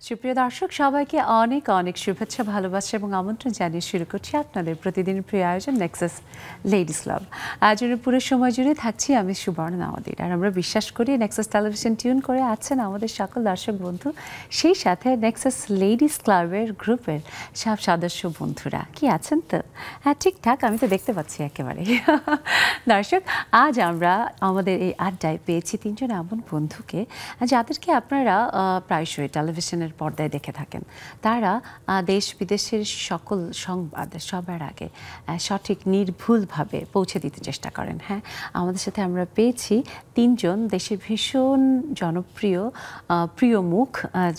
সুপ্রিয় দর্শক সবাইকে অনেক অনেক শুভেচ্ছা ভালোবাসা এবং আমন্ত্রণ জানিয়ে শুরু করছি আপনাদের প্রতিদিনের প্রিয় আয়োজন নেক্সাস লেডিস ক্লাব। আয়োজনের পুরো সময় জুড়ে থাকছি আমি সুবর্ণ নাওয়াদির, আর আমরা বিশ্বাস করি নেক্সাস টেলিভিশন টিউন করে আছেন আমাদের সকল দর্শক বন্ধু, সেই সাথে নেক্সাস লেডিস ক্লাবের গ্রুপের সব সদস্য বন্ধুরা কি আছেন তো? হ্যাঁ, ঠিকঠাক, আমি তো দেখতে পাচ্ছি একেবারে। দর্শক, আজ আমরা আমাদের এই আড্ডায় পেয়েছি তিনজন এমন বন্ধুকে যাদেরকে আপনারা প্রায়শই টেলিভিশনের পর্দায় দেখে থাকেন। তারা দেশ বিদেশের সকল সংবাদ সবার আগে সঠিক নির্ভুলভাবে পৌঁছে দিতে চেষ্টা করেন। হ্যাঁ, আমাদের সাথে আমরা পেয়েছি তিনজন দেশের ভীষণ জনপ্রিয় প্রিয় মুখ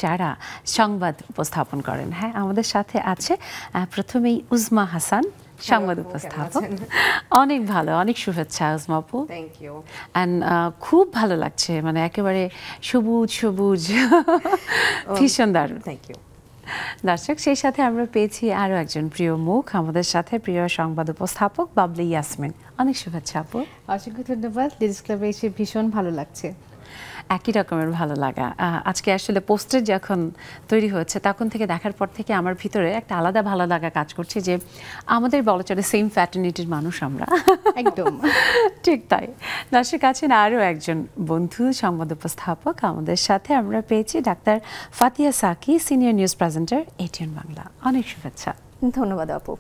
যারা সংবাদ উপস্থাপন করেন। হ্যাঁ, আমাদের সাথে আছে প্রথমেই উজমা হাসান, সংবাদ উপস্থাপক। অনেক ভালো, অনেক শুভেচ্ছা উজমা আপু। Thank you. অ্যান্ড খুব ভালো লাগছে, মানে একেবারে সবুজ সবুজ, ভীষণ দারুণ। Thank you. দর্শক, সেই সাথে আমরা পেয়েছি আরও একজন প্রিয় মুখ আমাদের সাথে, প্রিয় সংবাদ উপস্থাপক বাবলি ইয়াসমিন। অনেক শুভেচ্ছা আপু। অসংখ্য ধন্যবাদ। লেডিস ক্লাবে এসে ভীষণ ভালো লাগছে। একই রকমের ভালো লাগা। আজকে আসলে পোস্টার যখন তৈরি হয়েছে তখন থেকে দেখার পর থেকে আমার ভিতরে একটা আলাদা ভালো লাগা কাজ করছে যে আমাদের বলা চলে সেম ফ্যাটার্নিটির মানুষ আমরা। একদম ঠিক তাই। দর্শক, আছেন আরও একজন বন্ধু সংবাদ উপস্থাপক আমাদের সাথে, আমরা পেয়েছি doctor Fatiha Saki, senior news presenter ATN Bangla. অনেক শুভেচ্ছা। ধন্যবাদ আপু,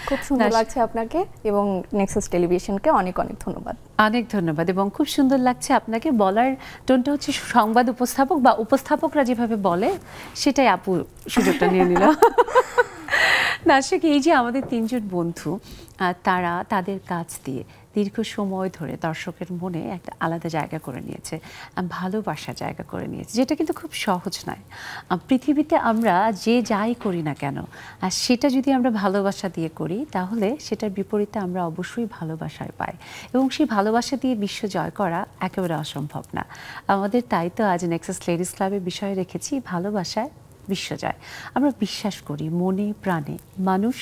খুব সুন্দর লাগছে আপনাকে এবং নেক্সাস টেলিভিশনকে অনেক অনেক ধন্যবাদ। অনেক ধন্যবাদ, এবং খুব সুন্দর লাগছে আপনাকে বলার টোনটা হচ্ছে সংবাদ উপস্থাপক বা উপস্থাপকরা যেভাবে বলে সেটাই আপু সুযোগটা নিয়ে নিল। দর্শক, এই যে আমাদের তিনজন বন্ধু, তারা তাদের কাজ দিয়ে দীর্ঘ সময় ধরে দর্শকের মনে একটা আলাদা জায়গা করে নিয়েছে, ভালোবাসা জায়গা করে নিয়েছে, যেটা কিন্তু খুব সহজ নয়। পৃথিবীতে আমরা যে যাই করি না কেন, আর সেটা যদি আমরা ভালোবাসা দিয়ে করি তাহলে সেটার বিপরীতে আমরা অবশ্যই ভালোবাসায় পাই, এবং সেই ভালোবাসা দিয়ে বিশ্ব জয় করা একেবারে অসম্ভব না আমাদের। তাই তো আজ নেক্সাস লেডিস ক্লাবের বিষয় রেখেছি ভালোবাসায় বিশ্বজয়। আমরা বিশ্বাস করি মনে প্রাণে মানুষ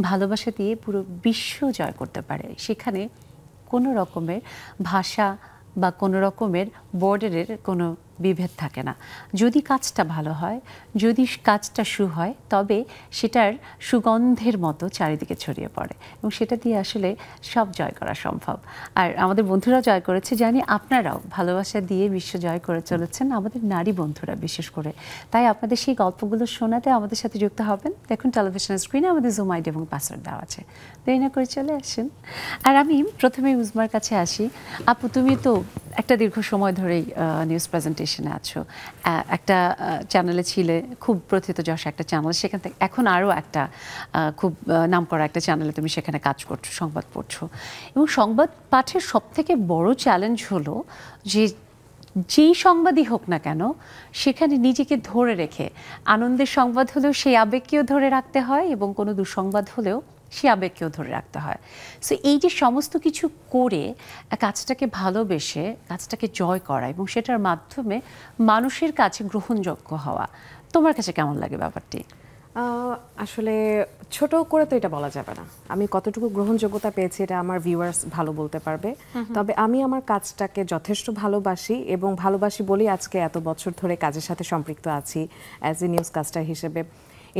ভালোবাসা দিয়ে পুরো বিশ্ব জয় করতে পারে, সেখানে কোনো রকমের ভাষা বা কোনো রকমের বর্ডারের কোনো বিভেদ থাকে না। যদি কাজটা ভালো হয়, যদি কাজটা হয়, তবে সেটার সুগন্ধের মতো চারিদিকে ছড়িয়ে পড়ে, এবং সেটা দিয়ে আসলে সব জয় করা সম্ভব। আর আমাদের বন্ধুরা জয় করেছে, জানি আপনারাও ভালোবাসা দিয়ে বিশ্ব জয় করে চলেছেন, আমাদের নারী বন্ধুরা বিশেষ করে। তাই আপনাদের সেই গল্পগুলো শোনাতে আমাদের সাথে যুক্ত হবেন। দেখুন টেলিভিশনের স্ক্রিনে আমাদের জুম আইডি এবং পাসওয়ার্ড দেওয়া আছে, দেরি না করে চলে আসেন। আর আমি প্রথমেই উজমার কাছে আসি। আপু, তুমি তো একটা দীর্ঘ সময় ধরেই নিউজ প্রেজেন্টেশনে আছো, একটা চ্যানেলে ছিলে, খুব প্রথিতযশ একটা চ্যানেল, সেখান থেকে এখন আরও একটা খুব নামকরা একটা চ্যানেলে তুমি সেখানে কাজ করছো, সংবাদ পড়ছো, এবং সংবাদ পাঠের সবথেকে বড় চ্যালেঞ্জ হলো যে যেই সংবাদই হোক না কেন সেখানে নিজেকে ধরে রেখে, আনন্দের সংবাদ হলেও সেই আবেগকেও ধরে রাখতে হয়, এবং কোনো দুঃসংবাদ হলেও সে আবেগকেও ধরে রাখতে হয়। সো এই যে সমস্ত কিছু করে কাজটাকে ভালোবেসে কাজটাকে জয় করা এবং সেটার মাধ্যমে মানুষের কাছে গ্রহণযোগ্য হওয়া, তোমার কাছে কেমন লাগে ব্যাপারটি? আসলে ছোট করে তো এটা বলা যাবে না। আমি কতটুকু গ্রহণযোগ্যতা পেয়েছি এটা আমার ভিউয়ার্স ভালো বলতে পারবে। তবে আমি আমার কাজটাকে যথেষ্ট ভালোবাসি, এবং ভালোবাসি বলেই আজকে এত বছর ধরে কাজের সাথে সম্পৃক্ত আছি অ্যাজ এ নিউজ কাস্টার হিসেবে।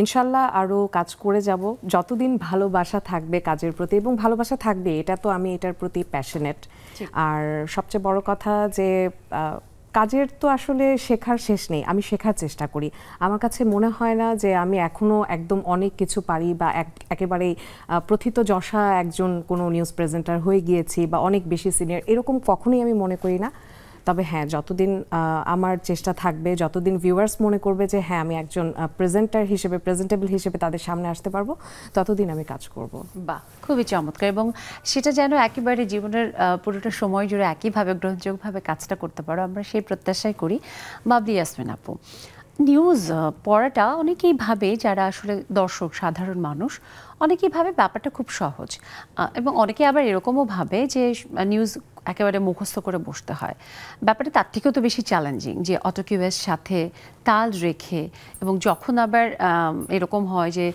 ইনশাল্লাহ আরও কাজ করে যাব যতদিন ভালোবাসা থাকবে কাজের প্রতি, এবং ভালোবাসা থাকবে, এটা তো আমি এটার প্রতি প্যাশনেট। আর সবচেয়ে বড় কথা যে কাজের তো আসলে শেখার শেষ নেই, আমি শেখার চেষ্টা করি। আমার কাছে মনে হয় না যে আমি এখনও একদম অনেক কিছু পারি বা একেবারেই প্রথিতযশা একজন কোনো নিউজ প্রেজেন্টার হয়ে গিয়েছি বা অনেক বেশি সিনিয়র, এরকম কখনোই আমি মনে করি না। তবে হ্যাঁ, যতদিন আমার চেষ্টা থাকবে, যতদিন ভিউয়ার্স মনে করবে যে হ্যাঁ আমি একজন প্রেজেন্টার হিসেবে, প্রেজেন্টেবল হিসেবে তাদের সামনে আসতে পারবো, ততদিন আমি কাজ করব। বাহ, খুবই চমৎকার, এবং সেটা যেন একেবারে জীবনের পুরোটা সময় জুড়ে একইভাবে গ্রহণযোগ্যভাবে কাজটা করতে পারো, আমরা সেই প্রত্যাশাই করি। বাবলি ইয়াসমিন আপু, নিউজ পড়াটা অনেকেই ভাবে, যারা আসলে দর্শক সাধারণ মানুষ অনেকেই ভাবে ব্যাপারটা খুব সহজ, এবং অনেকে আবার এরকমও ভাবে যে নিউজ একেবারে মুখস্থ করে বসতে হয়। ব্যাপারটা তার থেকেও তো বেশি চ্যালেঞ্জিং যে অটোকিউয়ের সাথে তাল রেখে, এবং যখন আবার এরকম হয় যে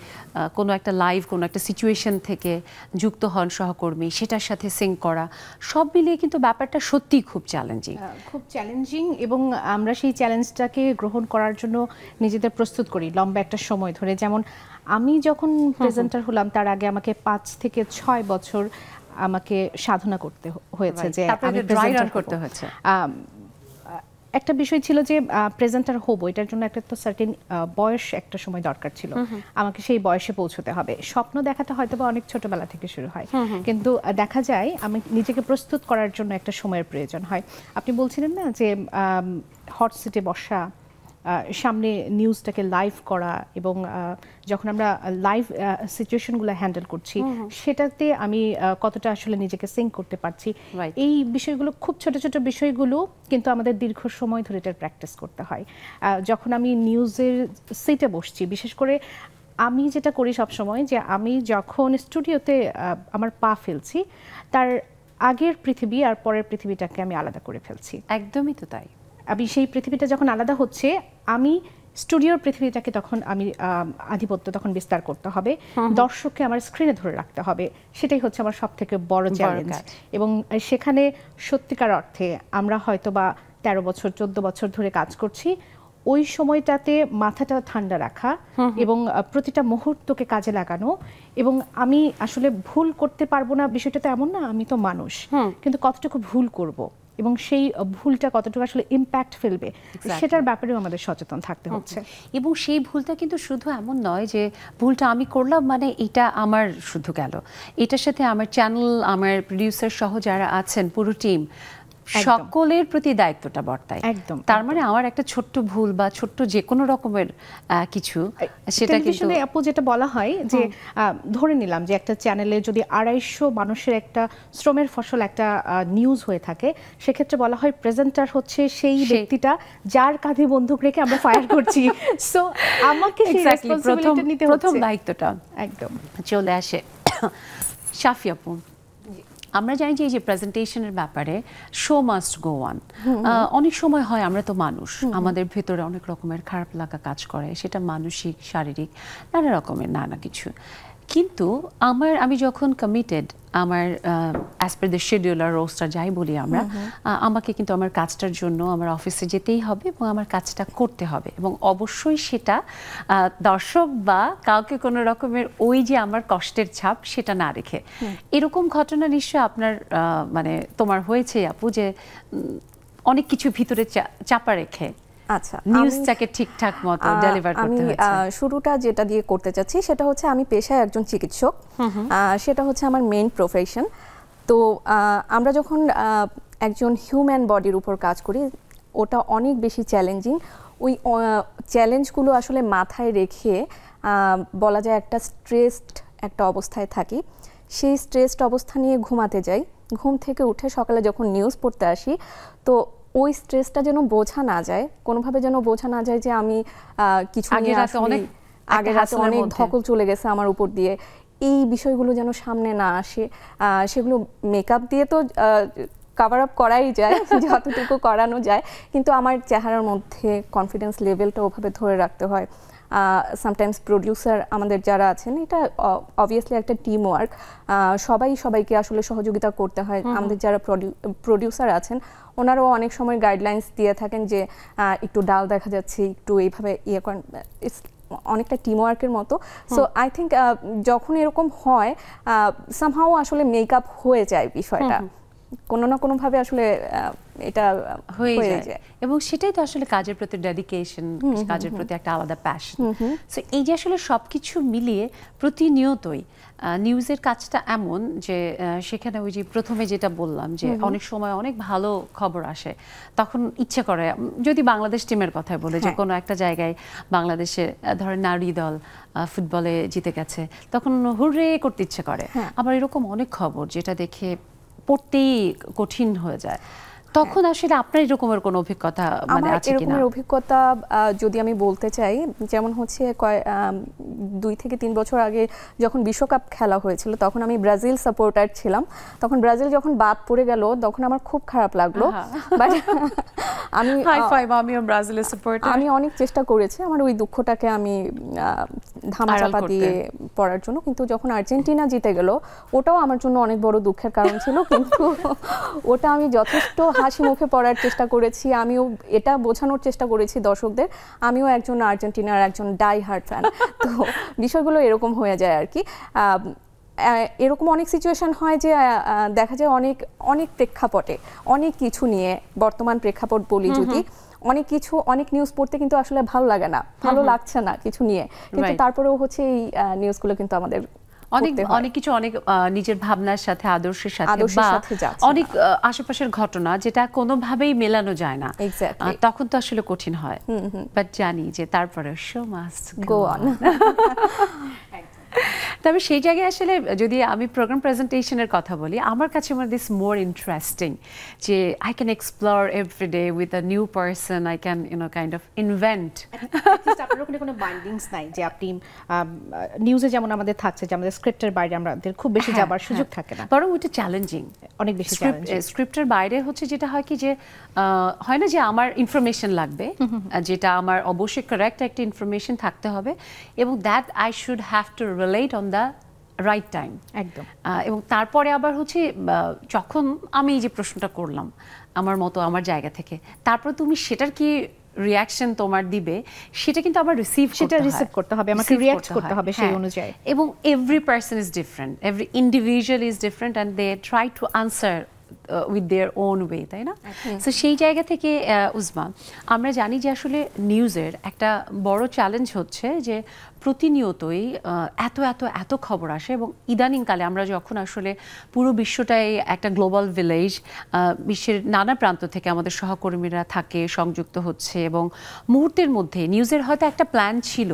কোনো একটা লাইভ কোনো একটা সিচুয়েশন থেকে যুক্ত হন সহকর্মী, সেটার সাথে সিঙ্ক করা, সব মিলিয়ে কিন্তু ব্যাপারটা সত্যিই খুব চ্যালেঞ্জিং। খুব চ্যালেঞ্জিং, এবং আমরা সেই চ্যালেঞ্জটাকে গ্রহণ করার জন্য নিজেদের প্রস্তুত করি লম্বা একটা সময় ধরে। যেমন আমি যখন প্রেজেন্টার হলাম তার আগে আমাকে 5 থেকে 6 বছর আমাকে সাধনা করতে হয়েছে যে আমি প্রেজেন্টার করতে হয়েছে। একটা বিষয় ছিল যে প্রেজেন্টার হব, এটার জন্য একটা তো সার্টেন বয়স একটা সময় দরকার ছিল, আমাকে সেই বয়সে পৌঁছতে হবে। স্বপ্ন দেখাটা হয়তো বা অনেক ছোটবেলা থেকে শুরু হয়, কিন্তু দেখা যায় আমি নিজেকে প্রস্তুত করার জন্য একটা সময়ের প্রয়োজন হয়। আপনি বলছিলেন না যে হট সিটে বসা, সামনে নিউজটাকে লাইভ করা, এবং যখন আমরা লাইভ সিচুয়েশনগুলো হ্যান্ডেল করছি সেটাতে আমি কতটা আসলে নিজেকে সিঙ্ক করতে পারছি, এই বিষয়গুলো খুব ছোট ছোট বিষয়গুলো কিন্তু আমাদের দীর্ঘ সময় ধরে এটার প্র্যাকটিস করতে হয়। যখন আমি নিউজের সিটে বসছি, বিশেষ করে আমি যেটা করি সবসময়, যে আমি যখন স্টুডিওতে আমার পা ফেলছি তার আগের পৃথিবী আর পরের পৃথিবীটাকে আমি আলাদা করে ফেলছি। একদমই তো তাই। আমি সেই পৃথিবীটা যখন আলাদা হচ্ছে, আমি স্টুডিওর পৃথিবীটাকে তখন আমি আধিপত্য তখন বিস্তার করতে হবে, দর্শককে আমার স্ক্রিনে ধরে রাখতে হবে, সেটাই হচ্ছে আমার সব থেকে বড় চ্যালেঞ্জ। এবং সেখানে সত্যিকার অর্থে আমরা হয়তো বা 13 বছর 14 বছর ধরে কাজ করছি, ওই সময়টাতে মাথাটা ঠান্ডা রাখা এবং প্রতিটা মুহূর্তকে কাজে লাগানো। এবং আমি আসলে ভুল করতে পারবো না বিষয়টা তো এমন না, আমি তো মানুষ, কিন্তু কতটুকু ভুল করব এবং সেই ভুলটা কতটুকু আসলে ইম্প্যাক্ট ফেলবে সেটার ব্যাপারেও আমাদের সচেতন থাকতে হচ্ছে। এবং সেই ভুলটা কিন্তু শুধু এমন নয় যে ভুলটা আমি করলাম মানে এটা আমার শুধু গেল, এটার সাথে আমার চ্যানেল, আমার প্রোডিউসার সহ যারা আছেন পুরো টিম, সকলের প্রতি দায়িত্বটা বর্তায়। একদম। তার মানে আমার একটা ছোট্ট ভুল বা ছোট্ট যে কোনো রকমের কিছু, সেটা কিন্তু আপু যেটা বলা হয় যে ধরে নিলাম যে একটা চ্যানেলে যদি 250 মানুষের একটা শ্রমের ফসল একটা নিউজ হয়ে থাকে, সেক্ষেত্রে বলা হয় প্রেজেন্টার হচ্ছে সেই ব্যক্তিটা যার কাঁধে বন্দুক রেখে আমরা ফায়ার করছি। সো আমাকে সেই রেসপন্সিবিলিটি নিতে হচ্ছে, প্রথম দায়িত্বটা একদম চলে আসে। শাফি আপু, আমরা জানি যে এই যে প্রেজেন্টেশনের ব্যাপারে শো মাস্ট গো অন। অনেক সময় হয় আমরা তো মানুষ, আমাদের ভেতরে অনেক রকমের খারাপ লাগা কাজ করে, সেটা মানসিক, শারীরিক, নানা রকমের নানা কিছু। কিন্তু আমি যখন কমিটেড, আমার অ্যাজ পার দ্য শিডিউল আর রোস্টার যাই বলি আমরা, আমাকে কিন্তু আমার কাজটার জন্য আমার অফিসে যেতেই হবে এবং আমার কাজটা করতে হবে, এবং অবশ্যই সেটা দর্শক বা কাউকে কোনো রকমের ওই যে আমার কষ্টের ছাপ সেটা না রেখে। এরকম ঘটনা নিশ্চয়ই আপনার মানে তোমার হয়েছে আপু, যে অনেক কিছু ভিতরে চাপা রেখে আচ্ছা নিউজটাকে ঠিকঠাক মতো ডেলিভার করতে হচ্ছে। শুরুটা যেটা দিয়ে করতে চাচ্ছি সেটা হচ্ছে আমি পেশায় একজন চিকিৎসক, সেটা হচ্ছে আমার মেইন প্রফেশন। তো আমরা যখন একজন হিউম্যান বডির উপর কাজ করি, ওটা অনেক বেশি চ্যালেঞ্জিং। ওই চ্যালেঞ্জগুলো আসলে মাথায় রেখে বলা যায় একটা স্ট্রেসড একটা অবস্থায় থাকি। সেই স্ট্রেসড অবস্থা নিয়ে ঘুমাতে যাই, ঘুম থেকে উঠে সকালে যখন নিউজ পড়তে আসি, তো ওই স্ট্রেসটা যেন বোঝা না যায়, কোনোভাবে যেন বোঝা না যায় যে আমি কিছু আগের রাতে অনেক ধকল চলে গেছে আমার উপর দিয়ে, এই বিষয়গুলো যেন সামনে না আসে। সেগুলো মেকআপ দিয়ে তো কভার আপ করাই যায় যতটুকু করানো যায়, কিন্তু আমার চেহারার মধ্যে কনফিডেন্স লেভেলটা ওভাবে ধরে রাখতে হয়। সামটাইমস প্রোডিউসার আমাদের যারা আছেন, এটা অবভিয়াসলি একটা টিম ওয়ার্ক, সবাইকে আসলে সহযোগিতা করতে হয়। আমাদের যারা প্রোডিউসার আছেন ওনারাও অনেক সময় গাইডলাইন্স দিয়ে থাকেন যে একটু ডাল দেখা যাচ্ছে, একটু এইভাবে ইয়ে করেন, অনেকটা টিম ওয়ার্কের মতো। সো আই থিঙ্ক যখন এরকম হয় সামহাও আসলে মেকআপ হয়ে যায় বিষয়টা, কোনো না কোনোভাবে আসলে এটা হয়ে যায়। এবং সেটাই তো আসলে কাজের প্রতি ডেডিকেশন, কাজের প্রতি একটা আলাদা প্যাশন। সো এই যে আসলে সবকিছু মিলিয়ে প্রতিনিয়তই নিউজের কাজটা এমন যে সেখানে ওই যে প্রথমে যেটা বললাম যে অনেক সময় অনেক ভালো খবর আসে, তখন ইচ্ছে করে, যদি বাংলাদেশ টিমের কথাই বলে, যে কোনো একটা জায়গায় বাংলাদেশের ধরেন নারী দল ফুটবলে জিতে গেছে, তখন হুররে করতে ইচ্ছে করে। আবার এরকম অনেক খবর যেটা দেখে পড়তেই কঠিন হয়ে যায়। তখন আসলে আপনার এরকমের কোনো অভিজ্ঞতা মানে আমার আছে কিনা? এরকমের অভিজ্ঞতা যদি আমি বলতে চাই, যেমন হচ্ছে 2 থেকে 3 বছর আগে যখন বিশ্বকাপ খেলা হয়েছিল, তখন আমি ব্রাজিল সাপোর্টার ছিলাম। তখন ব্রাজিল যখন বাদ পড়ে গেল, তখন আমার খুব খারাপ লাগলো। বাট আমি হাই ফাইভ, আমিও ব্রাজিলের সাপোর্টার। আমি অনেক চেষ্টা করেছি আমার ওই দুঃখটাকে আমি ধামাচাপা দিয়ে পড়ার জন্য, কিন্তু যখন আর্জেন্টিনা জিতে গেল, ওটাও আমার জন্য অনেক বড় দুঃখের কারণ ছিল। কিন্তু ওটা আমি যথেষ্ট হাসি মুখে পড়ার চেষ্টা করেছি। আমিও এটা বোঝানোর চেষ্টা করেছি দর্শকদের, আমিও একজন আর্জেন্টিনার একজন ডাই হার্ট ফ্যান। তো বিষয়গুলো এরকম হয়ে যায় আর কি। এরকম অনেক সিচুয়েশন হয় যে দেখা যায় অনেক অনেক প্রেক্ষাপটে অনেক কিছু নিয়ে, বর্তমান প্রেক্ষাপট বলি যদি, অনেক কিছু অনেক নিউজ পড়তে কিন্তু আসলে ভালো লাগে না, ভালো লাগছে না কিছু নিয়ে, কিন্তু তারপরেও হচ্ছে এই নিউজগুলো কিন্তু আমাদের অনেক কিছু অনেক নিজের ভাবনার সাথে আদর্শের সাথে বা অনেক আশেপাশের ঘটনা যেটা কোনোভাবেই মেলানো যায় না, তখন তো আসলে কঠিন হয়। বাট জানি যে তারপরে শো মাস্ট গো অন। তবে সেই জায়গায় আসলে যদি আমি প্রোগ্রাম প্রেজেন্টেশনের কথা বলি, আমার কাছে মনে দিস মোর ইন্টারেস্টিং যে I can explore every day with a new person, I can kind of invent. আপনার ওখানে কোনো বাইন্ডিংস নাই যে আপনি নিউজে যেমন আমাদের থাকছে যে আমাদের স্ক্রিপ্টের বাইরে আমাদের খুব বেশি যাবার সুযোগ থাকে না, বরং ওইটা চ্যালেঞ্জিং, অনেক বেশি চ্যালেঞ্জিং। স্ক্রিপ্টের বাইরে হচ্ছে যেটা হয় কি যে হয় না যে আমার ইনফরমেশন লাগবে, যেটা আমার অবশ্যই কারেক্ট একটা ইনফরমেশন থাকতে হবে, এবং that I should have to relate on the right time. একদম। এবং তারপরে আবার হচ্ছে যখন আমি এই যে প্রশ্নটা করলাম আমার মতো আমার জায়গা থেকে, তারপর তুমি সেটার কি রিঅ্যাকশন তোমার দিবে সেটা কিন্তু আবার রিসিভ করতে হবে, আমাকে রিঅ্যাক্ট করতে হবে সেই অনুযায়ী। এবং every person is different, every individual is different and they try to answer with their own way, তাই না? সো সেই জায়গা থেকে উজমা, আমরা জানি যে আসলে নিউজের একটা বড় চ্যালেঞ্জ হচ্ছে যে প্রতিনিয়তই এত এত এত খবর আসে, এবং ইদানিংকালে আমরা যখন আসলে পুরো বিশ্বটাই একটা গ্লোবাল ভিলেজ, বিশ্বের নানা প্রান্ত থেকে আমাদের সহকর্মীরা থাকে, সংযুক্ত হচ্ছে, এবং মুহূর্তের মধ্যে নিউজের হয়তো একটা প্ল্যান ছিল,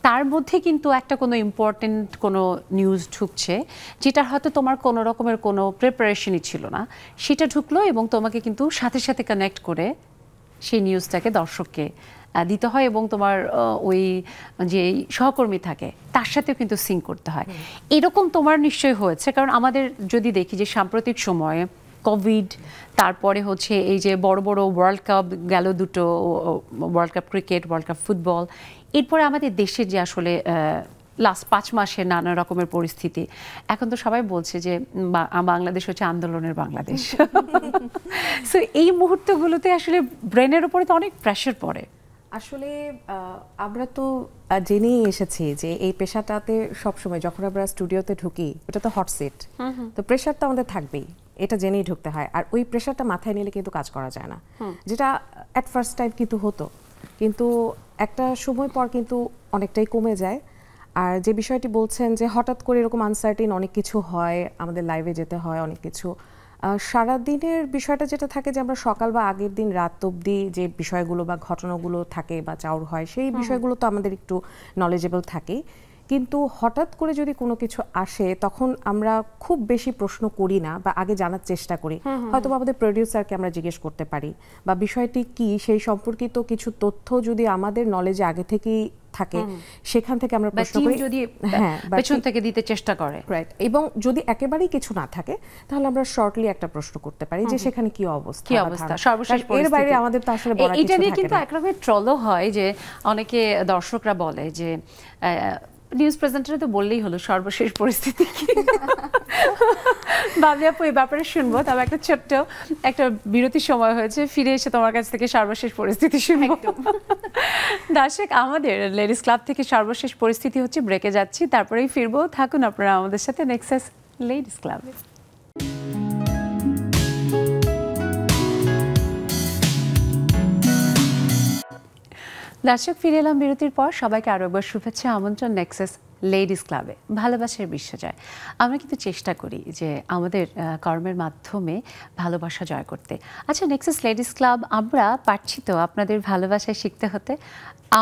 তার মধ্যে কিন্তু একটা কোনো ইম্পর্টেন্ট কোনো নিউজ ঢুকছে যেটার হয়তো তোমার কোনো রকমের কোনো প্রিপারেশনই ছিল না, সেটা ঢুকলো এবং তোমাকে কিন্তু সাথে সাথে কানেক্ট করে সেই নিউজটাকে দর্শককে দিতে হয়, এবং তোমার ওই যে সহকর্মী থাকে তার সাথেও কিন্তু সিঙ্ক করতে হয়। এরকম তোমার নিশ্চয়ই হয়েছে, কারণ আমাদের যদি দেখি যে সাম্প্রতিক সময়ে কোভিড, তারপরে হচ্ছে এই যে বড় বড় ওয়ার্ল্ড কাপ গেল, দুটো world cup cricket, world cup football, এরপরে আমাদের দেশের যে আসলে লাস্ট 5 মাসের নানা রকমের পরিস্থিতি, এখন তো সবাই বলছে যে বাংলাদেশ হচ্ছে আন্দোলনের বাংলাদেশ। সো এই মুহূর্তগুলোতে আসলে ব্রেনের উপরে তো অনেক প্রেশার পড়ে। আসলে আমরা তো জেনেই এসেছি যে এই পেশাটাতে সবসময় যখন আমরা স্টুডিওতে ঢুকি, এটা তো হট সিট, তো প্রেশার তো আমাদের থাকবেই, এটা জেনেই ঢুকতে হয়। আর ওই প্রেশারটা মাথায় নিলে কিন্তু কাজ করা যায় না, যেটা অ্যাট ফার্স্ট টাইম কিন্তু হতো, কিন্তু একটা সময় পর কিন্তু অনেকটাই কমে যায়। আর যে বিষয়টি বলছেন যে হঠাৎ করে এরকম আনসার্টিন অনেক কিছু হয়, আমাদের লাইভে যেতে হয়, অনেক কিছু সারাদিনের বিষয়টা যেটা থাকে যে আমরা সকাল বা আগের দিন রাত অবধি যে বিষয়গুলো বা ঘটনাগুলো থাকে বা চাউর হয়, সেই বিষয়গুলো তো আমাদের একটু নলেজেবল থাকে, কিন্তু হঠাৎ করে যদি কোনো কিছু আসে তখন আমরা খুব বেশি প্রশ্ন করি না বা আগে জানার চেষ্টা করি, হয়তো আমাদের প্রোডিউসারকে আমরা জিজ্ঞেস করতে পারি, বা বিষয়টি কি সেই সম্পর্কিত কিছু তথ্য যদি আমাদের নলেজে আগে থেকেই থাকে সেখান থেকে আমরা প্রশ্ন করি, যদি পেছন থেকে দিতে চেষ্টা করে, রাইট। এবং যদি একেবারেই কিছু না থাকে তাহলে আমরা শর্টলি একটা প্রশ্ন করতে পারি যে সেখানে কি অবস্থা, সর্বশেষ এর বাইরে আমাদের তো আসলে বলার কিছু এটা নিয়ে থাকে কিন্তু না। একরকমের ট্রলও হয় যে অনেকে দর্শকরা বলে যে নিউজ প্রেজেন্টারে তো বললেই হলো সর্বশেষ পরিস্থিতি কি। বাবলি আপু এই ব্যাপারে শুনবো, তবে একটা ছোট্ট একটা বিরতির সময় হয়েছে, ফিরে এসে তোমার কাছ থেকে সর্বশেষ পরিস্থিতি শুনবো। দর্শক, আমাদের লেডিস ক্লাব থেকে সর্বশেষ পরিস্থিতি হচ্ছে ব্রেকে যাচ্ছি, তারপরেই ফিরবো। থাকুন আপনারা আমাদের সাথে নেক্সাস লেডিস ক্লাবে। দর্শক, ফিরে এলাম বিরতির পর। সবাইকে আরো একবার শুভেচ্ছা, আমন্ত্রণ নেক্সাস লেডিস ক্লাবে ভালোবাসার বিশ্বজয়। আমরা কিন্তু চেষ্টা করি যে আমাদের কর্মের মাধ্যমে ভালোবাসা জয় করতে। আচ্ছা, নেক্সাস লেডিস ক্লাব আমরা পারছি তো আপনাদের ভালোবাসায় শিখতে হতে?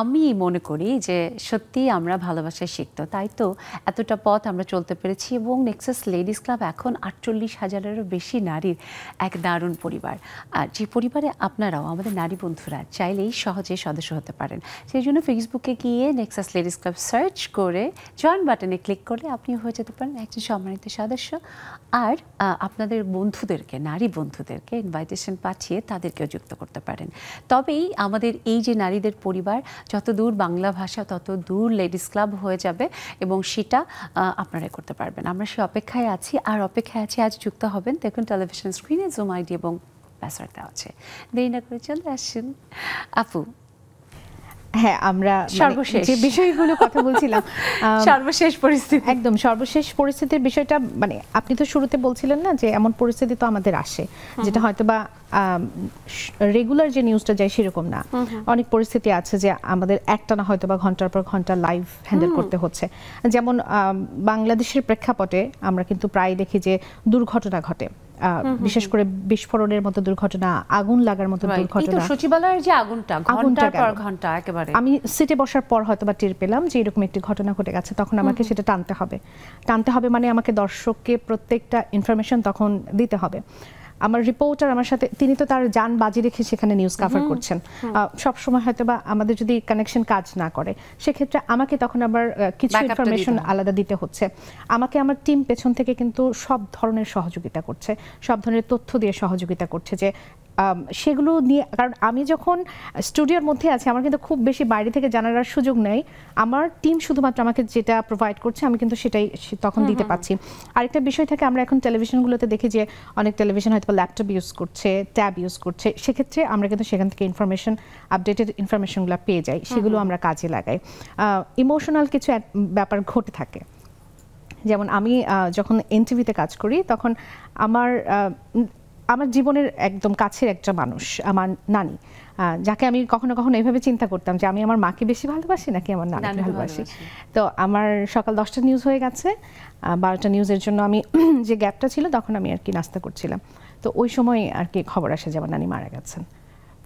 আমি মনে করি যে সত্যি আমরা ভালোবাসায় শিখতো, তাই তো এতটা পথ আমরা চলতে পেরেছি। এবং নেক্সাস লেডিস ক্লাব এখন 48,000-এরও বেশি নারীর এক দারুণ পরিবার। আর যে পরিবারে আপনারাও আমাদের নারী বন্ধুরা চাইলেই সহজে সদস্য হতে পারেন। সেই জন্য ফেসবুকে গিয়ে নেক্সাস লেডিস ক্লাব সার্চ করে জয়েন বাটনে ক্লিক করলে আপনিও হয়ে যেতে পারেন একজন সম্মানিত সদস্য। আর আপনাদের বন্ধুদেরকে, নারী বন্ধুদেরকে ইনভাইটেশন পাঠিয়ে তাদেরকেও যুক্ত করতে পারেন। তবেই আমাদের এই যে নারীদের পরিবার যত দূর বাংলা ভাষা তত দূর লেডিস ক্লাব হয়ে যাবে এবং সেটা আপনারা করতে পারবেন। আমরা সে অপেক্ষায় আছি। আর অপেক্ষায় আছি আজ যুক্ত হবেন। দেখুন টেলিভিশন স্ক্রিনে জুম আইডি এবং পাসওয়ার্ড দেওয়া আছে। দেরি না করে চলে আসুন আপু। হ্যাঁ, আমরা সর্বশেষ যে বিষয়গুলো কথা বলছিলাম, সর্বশেষ পরিস্থিতি, একদম সর্বশেষ পরিস্থিতির বিষয়টা, মানে আপনি তো শুরুতে বলছিলেন না যে এমন পরিস্থিতি তো আমাদের আসে যেটা হয়তো বা রেগুলার যে নিউজটা যায় সেরকম না। অনেক পরিস্থিতি আছে যে আমাদের একটানা হয়তো বা ঘন্টার পর ঘন্টা লাইভ হ্যান্ডেল করতে হচ্ছে। যেমন বাংলাদেশের প্রেক্ষাপটে আমরা কিন্তু প্রায় দেখি যে দুর্ঘটনা ঘটে, বিশেষ করে বিস্ফোরণের মতো দুর্ঘটনা, আগুন লাগার মতো দুর্ঘটনা। সচিবালয়ের যে আগুনটা ঘন্টার পর ঘন্টা একেবারে, আমি সিটে বসার পর হয়তো বা টের পেলাম যে এরকম একটি ঘটনা ঘটে গেছে, তখন আমাকে সেটা টানতে হবে, মানে আমাকে দর্শককে প্রত্যেকটা ইনফরমেশন তখন দিতে হবে। আমার রিপোর্টার আমার সাথে, তিনি তো তার জান বাজি রেখে সেখানে নিউজ কভার করছেন। সব সময় হয়তো বা আমাদের যদি কানেকশন কাজ না করে সেক্ষেত্রে আমাকে তখন আবার কিছু ইনফরমেশন আলাদা দিতে হচ্ছে। আমাকে আমার টিম পেছন থেকে কিন্তু সব ধরনের সহযোগিতা করছে, সব ধরনের তথ্য দিয়ে সহযোগিতা করছে যে সেগুলো নিয়ে। কারণ আমি যখন স্টুডিওর মধ্যে আছি আমার কিন্তু খুব বেশি বাইরে থেকে জানার সুযোগ নেই। আমার টিম শুধুমাত্র আমাকে যেটা প্রোভাইড করছে আমি কিন্তু সেটাই তখন দিতে পারছি। আরেকটা বিষয় থাকে, আমরা এখন টেলিভিশনগুলোতে দেখি যে অনেক টেলিভিশন হয়তো ল্যাপটপ ইউজ করছে, ট্যাব ইউজ করছে, সেক্ষেত্রে আমরা কিন্তু সেখান থেকে ইনফরমেশন, আপডেটেড ইনফরমেশনগুলো পেয়ে যাই, সেগুলো আমরা কাজে লাগাই। ইমোশনাল কিছু ব্যাপার ঘটে থাকে, যেমন আমি যখন এনটিভিতে কাজ করি তখন আমার জীবনের একদম কাছের একটা মানুষ আমার নানি, যাকে আমি কখনো কখনো এইভাবে চিন্তা করতাম যে আমি আমার মাকে বেশি ভালোবাসি নাকি আমার নানিকে ভালোবাসি। তো আমার সকাল 10টা নিউজ হয়ে গেছে, 12টা নিউজের জন্য আমি যে গ্যাপটা ছিল তখন আমি আর কি নাস্তা করছিলাম। তো ওই সময় আর কি খবর আসে যে আমার নানি মারা গেছেন।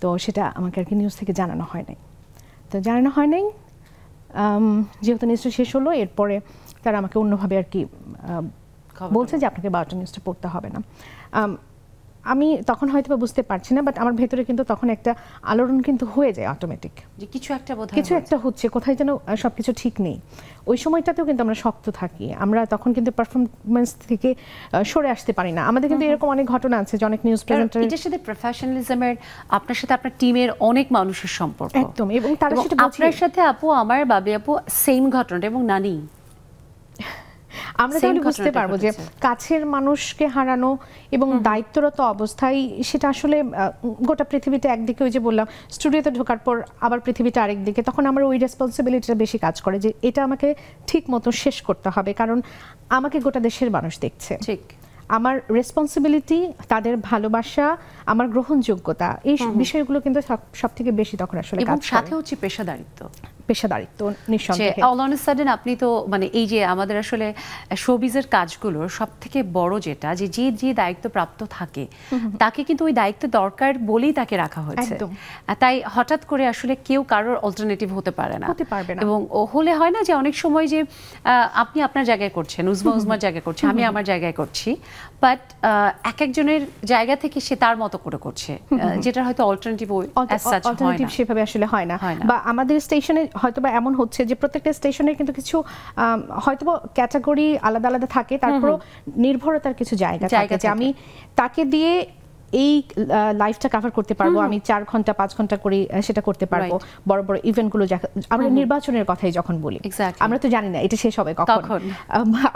তো সেটা আমাকে আর কি নিউজ থেকে জানানো হয় নাই। যেহেতু নিউজটা শেষ হলো, এরপরে তারা আমাকে অন্যভাবে আর কি বলছে যে আপনাকে 12টা নিউজটা পড়তে হবে না। আমি তখন হয়তো বুঝতে পারছি না, বাট আমার ভেতরে কিন্তু তখন একটা আলোড়ন কিন্তু হয়ে যায় অটোমেটিক, যে কিছু একটা হচ্ছে, কোথায় যেন সবকিছু ঠিক নেই। ওই সময়টাতেও কিন্তু আমরা শক্ত থাকি, আমরা তখন কিন্তু পারফরমেন্স থেকে সরে আসতে পারি না। আমাদের কিন্তু এরকম অনেক ঘটনা আছে যে অনেক নিউজ প্রেজেন্টার, এটার সাথে প্রফেশনালিজমের, আপনার সাথে আপনার টিমের অনেক মানুষের সম্পর্ক একদম, এবং তার সাথে আপনার সাথে আপু, আমার বাবি আপু সেম ঘটনা এবং নানি, আমরা তাহলে বুঝতে পারবো যে কাছের মানুষকে হারানো এবং দায়িত্বরত অবস্থায় সেটা আসলে গোটা পৃথিবীতে একদিকে, ওই যে বললাম স্টুডিওতে ঢোকার পর আবার পৃথিবীটা আরেকদিকে, তখন আমার ওই রেসপন্সিবিলিটিটা বেশি কাজ করে যে এটা আমাকে ঠিক মতো শেষ করতে হবে, কারণ আমাকে গোটা দেশের মানুষ দেখছে। ঠিক, আমার রেসপন্সিবিলিটি, তাদের ভালোবাসা, আমার গ্রহণযোগ্যতা, এই বিষয়গুলো কিন্তু সব থেকে বেশি তখন আসলে কাজ করে। সাথে হচ্ছে পেশাদারিত্ব, নিঃসন্দেহে। অল অন সাডেন আপনি তো মানে এই যে আমাদের আসলে শোবিজের কাজগুলোর সবথেকে বড় যেটা, যে যে দায়িত্ব প্রাপ্ত থাকে তাকে কিন্তু ওই দায়িত্ব দরকার বলেই তাকে রাখা হয়েছে। তাই হঠাৎ করে আসলে কেউ কারোর অল্টারনেটিভ হতে পারে না, এবং হলে হয় না যে অনেক সময় যে আপনি আপনার জায়গায় করছেন, উজমার জায়গায় করছে, আমি আমার জায়গায় করছি, বাট এক একজনের জায়গা থেকে সে তার মতো করে করছে, যেটা হয়তো অল্টারনেটিভ সেভাবে আসলে হয় না। বা আমাদের স্টেশনে হয়তোবা এমন হচ্ছে যে প্রত্যেকটা স্টেশনের কিন্তু কিছু হয়তোবা ক্যাটাগরি আলাদা আলাদা থাকে, তারপর নির্ভরতার কিছু জায়গা থাকে যে আমি তাকে দিয়ে এই লাইফটা কভার করতে পারবো, আমি 4 ঘন্টা 5 ঘন্টা করে সেটা করতে পারবো। বড় বড় ইভেন্টগুলো আমরা নির্বাচনের কথাই যখন বলি, আমরা তো জানি না এটা শেষ হবে কখন,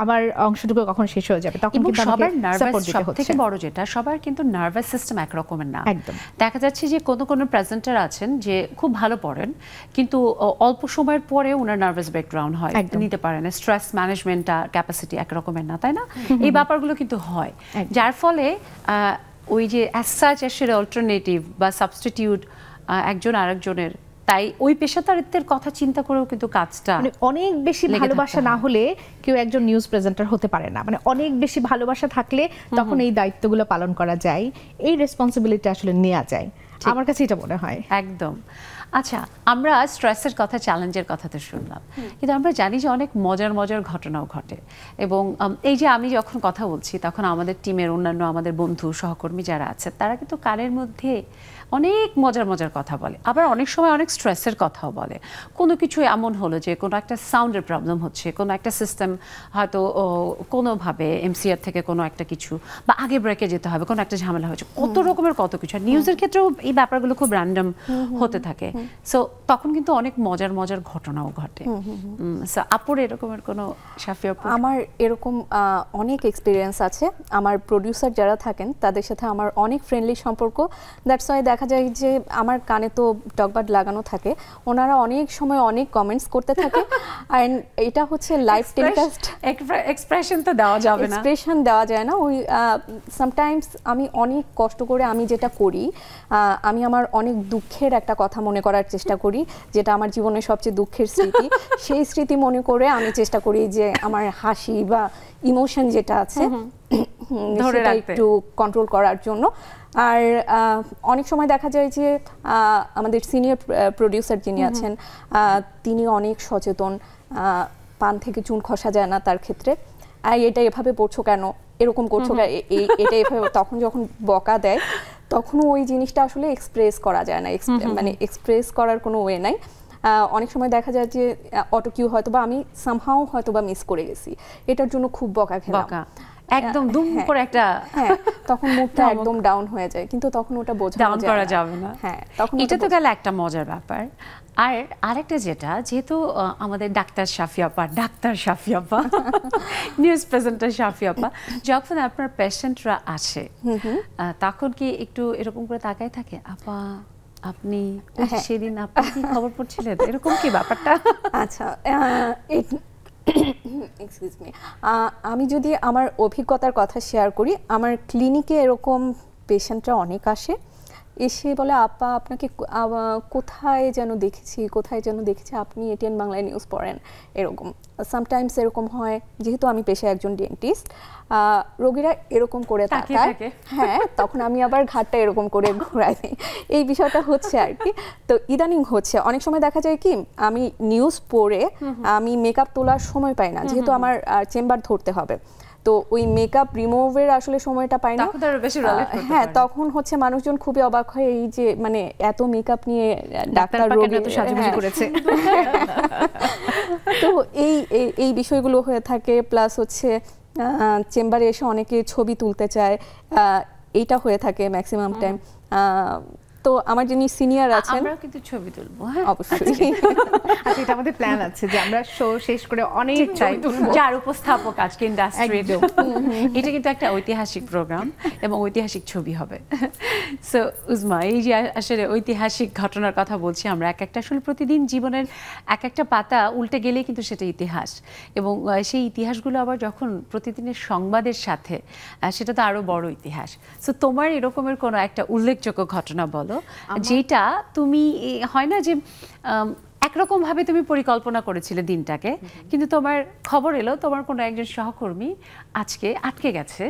আমার অংশটুকু কখন শেষ হয়ে যাবে, তখন কিন্তু সবার নার্ভাস, সবথেকে বড় যেটা সবার কিন্তু নার্ভাস সিস্টেম এক রকমের না। একদম দেখা যাচ্ছে যে কোন প্রেজেন্টার আছেন যে খুব ভালো পড়েন, কিন্তু অল্প সময়ের পরে ওনার নার্ভাস ব্রেকডাউন হয়, নিতে পারে না, স্ট্রেস ম্যানেজমেন্টটা ক্যাপাসিটি এক রকমের না, তাই না? এই ব্যাপারগুলো কিন্তু হয়, যার ফলে ওই যে অ্যাজ সাচ আসলে অল্টারনেটিভ বা সাবস্টিটিউট একজন আরেকজনের তাই ওই পেশাদারিত্বের কথা চিন্তা করেও কিন্তু কাজটা মানে অনেক বেশি লেগে ভালোবাসা থাকতে না হয়। হলে কেউ একজন নিউজ প্রেজেন্টার হতে পারে না, মানে অনেক বেশি ভালোবাসা থাকলে তখন এই দায়িত্বগুলো পালন করা যায়, এই রেসপন্সিবিলিটি আসলে নেওয়া যায়, আমার কাছে এটা মনে হয়। একদম। আচ্ছা, আমরা স্ট্রেসের কথা, চ্যালেঞ্জের কথা তো শুনলাম, কিন্তু আমরা জানি যে অনেক মজার মজার ঘটনাও ঘটে। এবং এই যে আমি যখন কথা বলছি তখন আমাদের টিমের অন্যান্য আমাদের বন্ধু সহকর্মী যারা আছে তারা কিন্তু কানের মধ্যে অনেক মজার মজার কথা বলে, আবার অনেক সময় অনেক স্ট্রেসের কথাও বলে। কোনো কিছু এমন হলো যে কোনো একটা সাউন্ডের প্রবলেম হচ্ছে, কোনো একটা সিস্টেম হয়তো কোনোভাবে এমসিআর থেকে কোনো একটা কিছু বা আগে ব্রেকে যেতে হবে, কোনো একটা ঝামেলা হয়েছে, কত রকমের কত কিছু। আর নিউজের ক্ষেত্রেও এই ব্যাপারগুলো খুব র্যান্ডম হতে থাকে। সো তখন কিন্তু অনেক মজার মজার ঘটনাও ঘটে। সো আপুর এরকমের কোনো শাফি আপু? আমার এরকম অনেক এক্সপিরিয়েন্স আছে। আমার প্রোডিউসার যারা থাকেন তাদের সাথে আমার অনেক ফ্রেন্ডলি সম্পর্ক। দ্যাটস ওয়াই দেখা যায় যে আমার কানে তো টকবাট লাগানো থাকে, ওনারা অনেক সময় অনেক কমেন্টস করতে থাকে। অ্যান্ড এটা হচ্ছে লাইভ টেলিকাস্ট, এক্সপ্রেশন তো দেওয়া যাবে না, এক্সপ্রেশন দেওয়া যায় না। ওই সামটাইমস আমি অনেক কষ্ট করে আমি যেটা করি, আমি আমার অনেক দুঃখের একটা কথা মনে করার চেষ্টা করি, যেটা আমার জীবনের সবচেয়ে দুঃখের স্মৃতি। সেই স্মৃতি মনে করে আমি চেষ্টা করি যে আমার হাসি বা ইমোশন যেটা আছে ধরে সেটা রাখতে, একটু কন্ট্রোল করার জন্য। আর অনেক সময় দেখা যায় যে আমাদের সিনিয়র প্রোডিউসার যিনি আছেন তিনি অনেক সচেতন, পান থেকে চুন খসা যায় না তার ক্ষেত্রে। আর এটা এভাবে পড়ছো কেন, এরকম করছো কেন, এটা এভাবে, তখন যখন বকা দেয় তখনও ওই জিনিসটা আসলে এক্সপ্রেস করা যায় না, মানে এক্সপ্রেস করার কোনো ওয়ে নাই। অনেক সময় দেখা যায় যে অটো কিউ হয়তো বা আমি সামহাও হয়তো বা মিস করে গেছি, এটার জন্য খুব বকা খেলাম, একদম দুম করে একটা, তখন মুডটা একদম ডাউন হয়ে যায়, কিন্তু তখন ওটা বোঝা করা যাবে না। হ্যাঁ, তখন এটা তো গেল একটা মজার ব্যাপার। আর আরেকটা যেটা, যেহেতু আমাদের ডাক্তার শাফি আপা নিউজ প্রেজেন্টার শাফি আপা, যখন আপনার পেশেন্টরা আসে তখন কি একটু এরকম করে তাকায় থাকে, আপা আপনি সেদিন আপনি কি খবর পড়ছিলেন, এরকম কি ব্যাপারটা? আচ্ছা, এক্সকিউজ মি, আমি যদি আমার অভিজ্ঞতার কথা শেয়ার করি, আমার ক্লিনিকে এরকম পেশেন্টরা অনেক আসে, এসে বলে আপা আপনাকে কোথায় যেন দেখেছি, আপনি এটিএন বাংলায় নিউজ পড়েন, এরকম। সামটাইমস এরকম হয়, যেহেতু আমি পেশায় একজন ডেন্টিস্ট, রোগীরা এরকম করে তাকায়, হ্যাঁ, তখন আমি আবার ঘাটটা এরকম করে ঘুরাই দিই, এই বিষয়টা হচ্ছে আর কি। তো ইদানিং হচ্ছে অনেক সময় দেখা যায় কি আমি নিউজ পড়ে আমি মেকআপ তোলার সময় পাই না, যেহেতু আমার চেম্বার ধরতে হবে, তো ওই মেকআপ রিমুভের আসলে সময়টা পাই না। হ্যাঁ, তখন হচ্ছে মানুষজন খুবই অবাক হয়, এই যে মানে এত মেকআপ নিয়ে ডাক্তার রোগী এত সাজুগুজু করেছে। তো এই বিষয়গুলো হয়ে থাকে, প্লাস হচ্ছে চেম্বারে এসে অনেকে ছবি তুলতে চায়, এইটা হয়ে থাকে ম্যাক্সিমাম টাইম। তো আমার যিনি সিনিয়র আছেন, আমরাও কিন্তু ছবি তুলবো, হ্যাঁ অবশ্যই। আচ্ছা, এটা আমাদের প্ল্যান আছে যে আমরা শো শেষ করে অনেক ছবি তুলবো। যার উপস্থাপক আজকে ইন্ডাস্ট্রির, এটা কিন্তু একটা ঐতিহাসিক প্রোগ্রাম এবং ঐতিহাসিক ছবি হবে। সো উজমা, এই যে আসলে ঐতিহাসিক ঘটনার কথা বলছি আমরা, এক একটা আসলে প্রতিদিন জীবনের এক একটা পাতা উল্টে গেলেই কিন্তু সেটা ইতিহাস, এবং সেই ইতিহাসগুলো আবার যখন প্রতিদিনের সংবাদের সাথে, সেটা তো আরো বড় ইতিহাস। সো তোমার এরকমের কোনো একটা উল্লেখযোগ্য ঘটনা বলো, যেটা তুমি, হয় না যে একরকম ভাবে তুমি পরিকল্পনা করেছিলে দিনটাকে, কিন্তু তোমার খবর এলো তোমার কোনো একজন সহকর্মী আজকে আটকে গেছে,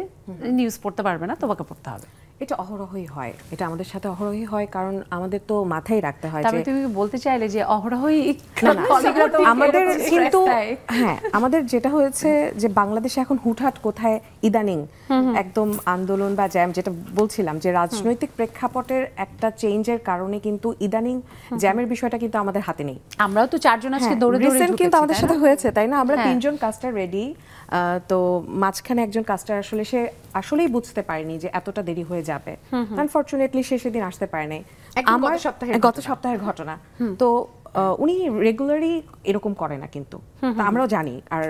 নিউজ পড়তে পারবে না, তোমাকে পড়তে হবে। এটা অহরহই হয়, এটা আমাদের সাথে অহরহই হয়, কারণ আমাদের তো মাথায় রাখতে হয় যে, তুমি বলতে চাইলে যে অহরহই আমাদের কিন্তু, হ্যাঁ, আমাদের যেটা হয়েছে যে বাংলাদেশে এখন হুটহাট কোথায় ইদানিং একদম আন্দোলন বা জ্যাম, যেটা বলছিলাম যে রাজনৈতিক প্রেক্ষাপটের একটা চেঞ্জের কারণে কিন্তু ইদানিং জ্যামের বিষয়টা কিন্তু আমাদের হাতে নেই। আমরাও তো চারজন আজকে দৌড়ে দৌড়ে ঢুকেছি, কিন্তু আমাদের সাথে হয়েছে, তাই না? আমরা তিনজন কাস্টার রেডি, তো মাঝখানে একজন কাস্টার আসলে সে আসলেই বুঝতে পারেনি যে এতটা দেরি হয়ে যাবে, আনফরচুনেটলি সে সেদিন আসতে পারেনি। আমার গত সপ্তাহের ঘটনা, তো উনি রেগুলারলি এরকম করে না, কিন্তু আমরাও জানি, আর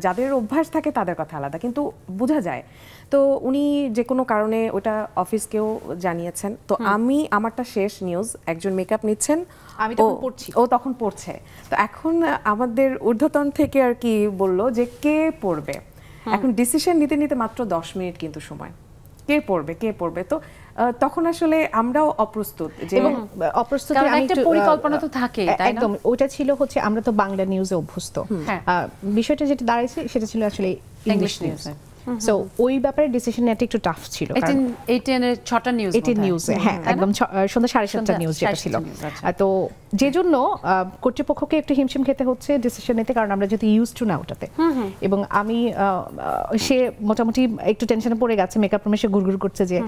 যাদের অভ্যাস থাকে তাদের কথা আলাদা, কিন্তু বোঝা যায়। তো উনি যে কোনো কারণে ওটা অফিসকেও জানিয়েছেন। তো আমি আমারটা শেষ নিউজ, একজন মেকআপ নিচ্ছেন, ও তখন পড়ছে। তো এখন আমাদের ঊর্ধ্বতন থেকে আর কি বললো যে কে পড়বে, এখন ডিসিশন নিতে নিতে মাত্র 10 মিনিট কিন্তু সময়, কে পড়বে। তো তখন আসলে আমরাও অপ্রস্তুত যে এবং অপ্রস্তুত কারণ আমি একটা একটু, পরিকল্পনা তো থাকেই, তাই না? একদম ওটা ছিল হচ্ছে আমরা তো বাংলা নিউজে অভ্যস্ত, হ্যাঁ। বিষয়টা যেটা দাঁড়াইছে সেটা ছিল আসলে ইংলিশ নিউজ। নিউজে। সো ওই ব্যাপারে ডিসিশন নেওয়াটা একটু টাফ ছিল, কারণ 18 6টা নিউজ, এটি নিউজে, হ্যাঁ একদম সন্ধ্যা 7:30টা নিউজ যেটা ছিল। 7:30 নিউজ, আচ্ছা। তো যে জন্য কর্তৃপক্ষকে একটু হিমশিম খেতে হচ্ছে ডিসিশন নিতে, কারণ আমরা যেহেতু ইউজ টু না ওটাতে। এবং আমি সে মোটামুটি একটু টেনশনে পড়ে গেছে, মেকআপ রুমে সে ঘুরঘুর করছে যে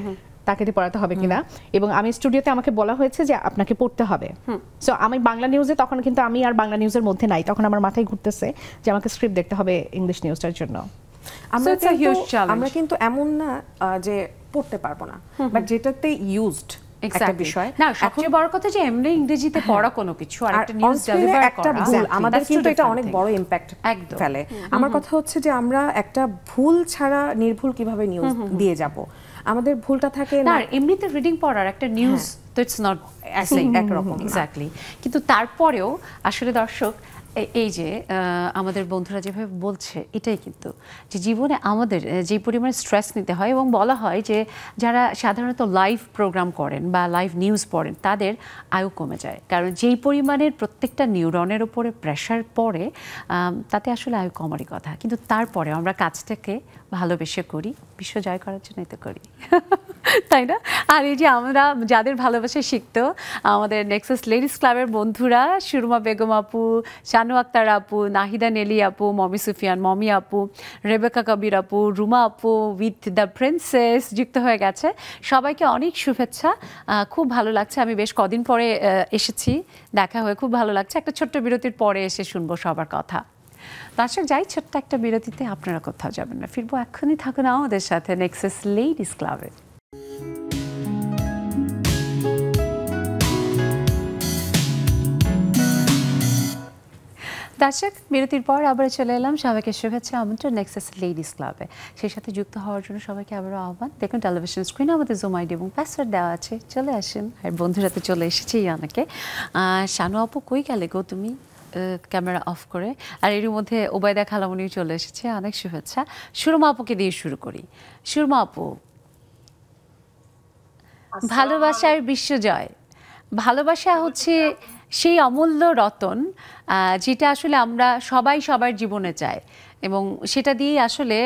তাকে দিয়ে পড়াতে হবে কিনা, এবং আমি স্টুডিওতে আমাকে বলা হয়েছে যে আপনাকে পড়তে হবে। সো আমি বাংলা নিউজে তখন কিন্তু আমি আর বাংলা নিউজের মধ্যে নাই, তখন আমার মাথায় ঘুরতেছে যে আমাকে স্ক্রিপ্ট দেখতে হবে ইংলিশ নিউজটার জন্য। আমরা কিন্তু এমন না যে পড়তে পারবো না, বাট যেটাতে ইউজড একটা বিষয় না, সবচেয়ে বড় কথা যে এমনি ইংরেজিতে পড়া কোনো কিছু আর একটা নিউজ ডেলিভার একটা করা, ভুল আমাদের কিন্তু এটা অনেক বড় ইমপ্যাক্ট ফেলে। আমার কথা হচ্ছে যে আমরা একটা ভুল ছাড়া নির্ভুল কিভাবে নিউজ দিয়ে যাব, আমাদের ভুলটা থাকে না। না। এমনিতে রিডিং পড়ার একটা নিউজ তো ইটস নট একরকম এক্স্যাক্টলি, কিন্তু তারপরেও আসলে দর্শক এই যে আমাদের বন্ধুরা যেভাবে বলছে, এটাই কিন্তু যে জীবনে আমাদের যে পরিমাণে স্ট্রেস নিতে হয়, এবং বলা হয় যে যারা সাধারণত লাইভ প্রোগ্রাম করেন বা লাইভ নিউজ পড়েন তাদের আয়ু কমে যায়, কারণ যেই পরিমাণের প্রত্যেকটা নিউরনের উপরে প্রেশার পড়ে তাতে আসলে আয়ু কমারই কথা। কিন্তু তারপরে আমরা কাজটাকে ভালোবেসে করি, বিশ্ব জয় করার জন্যই তো করি, তাই না? আর এই যে আমরা যাদের ভালোবাসা শিখতো, আমাদের নেক্সাস লেডিস ক্লাবের বন্ধুরা, সুরমা বেগম আপু, শানু আক্তার আপু, নাহিদা নেলি আপু, মমি সুফিয়ান মমি আপু, রেবেকা কবির আপু, রুমা আপু উইথ দ্য প্রিন্সেস যুক্ত হয়ে গেছে। সবাইকে অনেক শুভেচ্ছা, খুব ভালো লাগছে। আমি বেশ কদিন পরে এসেছি, দেখা হয়ে খুব ভালো লাগছে। একটা ছোট্ট বিরতির পরে এসে শুনবো সবার কথা। দর্শক যাই ছোট্ট একটা বিরতিতে, আপনারা কোথাও যাবেন না, ফিরবো এক্ষুনি, থাকুন আমাদের সাথে নেক্সাস লেডিস ক্লাবে। দর্শক বিরতির পর আবার চলে এলাম, সবাইকে শুভেচ্ছা আমন্ত্রণ নেক্সাস লেডিস ক্লাবে। সেই সাথে যুক্ত হওয়ার জন্য সবাইকে আবারও আহ্বান। দেখুন টেলিভিশন স্ক্রিনে আমাদের জুম আইডি এবং পাসওয়ার্ড দেওয়া আছে, চলে আসেন। আর বন্ধুরা তো চলে এসেছেই অনেকে। শানু আপু কই গেলে গো তুমি, ক্যামেরা অফ করে? আর এর মধ্যে ওবায়দা খালামণিও চলে এসেছে, অনেক শুভেচ্ছা। সুরমা আপুকে দিয়ে শুরু করি। সুরমা আপু, ভালোবাসার বিশ্বজয়, ভালোবাসা হচ্ছে সেই অমূল্য রতন যেটা আসলে আমরা সবাই সবার জীবনে চাই, এবং সেটা দিয়ে আসলে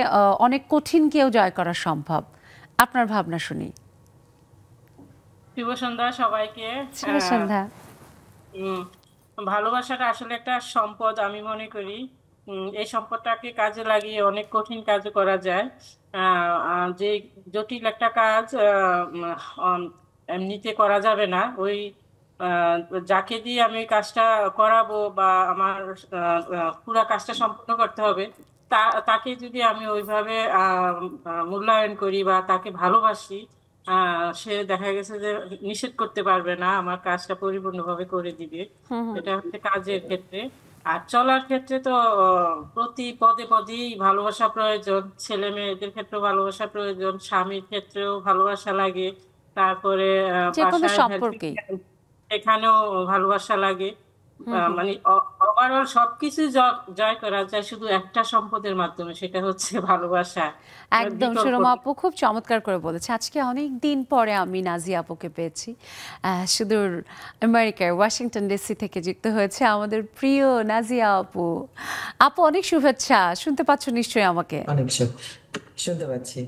অনেক কঠিন কেউ জয় করা সম্ভব। আপনার ভাবনা শুনি। শুভ সন্ধ্যা সবাইকে। শুভ সন্ধ্যা। ভালোবাসাটা আসলে একটা সম্পদ আমি মনে করি। এই সম্পদটাকে কাজে লাগিয়ে অনেক কঠিন কাজ করা যায়। যে জটিল একটা কাজ এমনিতে করা যাবে না। ওই যাকে দিয়ে আমি কাজটা করাবো বা আমার পুরা কাজটা সম্পূর্ণ করতে হবে, তাকে যদি আমি ওইভাবে মূল্যায়ন করি বা তাকে ভালোবাসি, সে দেখা গেছে যে নিষেধ করতে পারবে না, আমার কাজটা পরিপূর্ণভাবে করে দিবে। এটা হচ্ছে কাজের ক্ষেত্রে। আর চলার ক্ষেত্রে তো প্রতি পদে পদেই ভালোবাসা প্রয়োজন। ছেলে মেয়েদের ক্ষেত্রেও ভালোবাসা প্রয়োজন, স্বামীর ক্ষেত্রেও ভালোবাসা লাগে, তারপরে এখানেও ভালোবাসা লাগে। মানে ওভারঅল সবকিছু জয় করা যায় শুধু একটা সম্পদের মাধ্যমে, সেটা হচ্ছে ভালোবাসা। একদম সুরমা আপু খুব চমৎকার করে বলেছে। আজকে অনেক দিন পরে আমি নাজিয়া আপুকে পেয়েছি, সুদূর আমেরিকার ওয়াশিংটন ডিসি থেকে যুক্ত হয়েছে আমাদের প্রিয় নাজিয়া আপু। আপু অনেক শুভেচ্ছা, শুনতে পাচ্ছ নিশ্চয়ই আমাকে? অনেক শুনতে পাচ্ছি।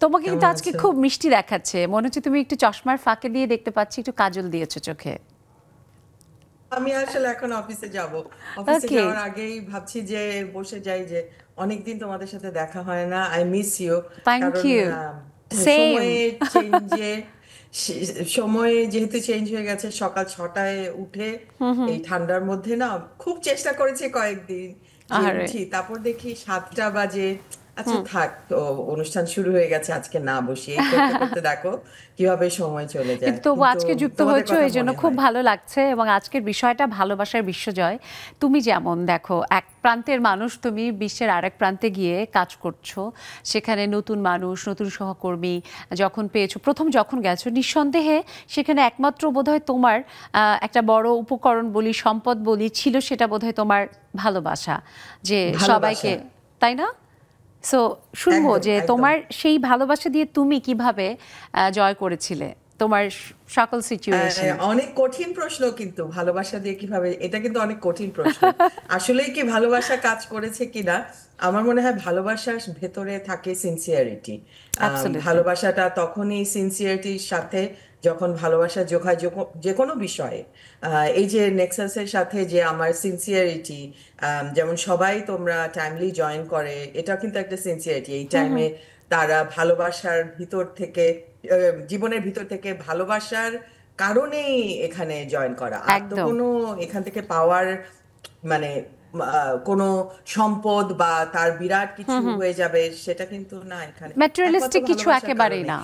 তোমাকে কিন্তু আজকে খুব মিষ্টি দেখাচ্ছে, মনে হচ্ছে তুমি একটু চশমার ফাঁকে দিয়ে দেখতে পাচ্ছি একটু কাজল দিয়েছো চোখে। আমি আসলে এখন অফিসে যাব, অফিসে যাওয়ার আগেই ভাবছি যে বসে যাই, যে অনেকদিন তোমাদের সাথে দেখা হয় না। I miss you. Thank you. সময় যেহেতু চেঞ্জ হয়ে গেছে, সকাল 6টায় উঠে এই ঠান্ডার মধ্যে না খুব চেষ্টা করেছি কয়েকদিন যে উঠি, তারপর দেখি 7টা বাজে। আচ্ছা থাক, অনুষ্ঠান শুরু হয়ে গেছে, আজকে না বসি। এই করতে করতে দেখো কিভাবে সময় চলে যায়। কিন্তু আজকে যুক্ত হয়েছো এই জন্য খুব ভালো লাগছে, এবং আজকের বিষয়টা ভালোবাসার বিশ্বজয়। তুমি যেমন দেখো এক প্রান্তের মানুষ, তুমি বিশ্বের আরেক প্রান্তে গিয়ে কাজ করছো, সেখানে নতুন মানুষ, নতুন সহকর্মী যখন পেয়েছো, প্রথম যখন গেছো, নিঃসন্দেহে সেখানে একমাত্র বোধহয় তোমার একটা বড় উপকরণ বলি, সম্পদ বলি ছিল, সেটা বোধহয় তোমার ভালোবাসা, যে সবাইকে, তাই না? সো শুনবো একদম, যে একদম। তোমার সেই ভালোবাসা দিয়ে তুমি কিভাবে জয় করেছিলে তোমার সকল সিচুয়েশন। অনেক কঠিন প্রশ্ন, কিন্তু ভালোবাসা দিয়ে কিভাবে, এটা কিন্তু অনেক কঠিন প্রশ্ন। আসলেই কি ভালোবাসা কাজ করেছে কিনা, আমার মনে হয় ভালোবাসার ভেতরে থাকে সিনসিয়ারিটি। অ্যাবসলিউটলি। ভালোবাসাটা তখনই সিনসিয়ারিটির সাথে যখন ভালোবাসা যোগায় যে কোনো বিষয়ে। এই যে নেক্সাসের সাথে যে আমার সিনসিয়ারিটি, যেমন সবাই তোমরা টাইমলি জয়েন করে, এটা কিন্তু একটা সিনসিয়ারিটি। এই টাইমে তারা ভালোবাসার ভিতর থেকে, জীবনের ভিতর থেকে ভালোবাসার কারণেই এখানে জয়েন করা। আর তো একদম। কোনো এখান থেকে পাওয়ার মানে কোনো সম্পদ বা তার বিরাট কিছু হয়ে যাবে সেটা কিন্তু না, এখানে একমাত্র ম্যাটেরিয়ালিস্টিক কিছু ভালোবাসার একেবারেই কারণে। না।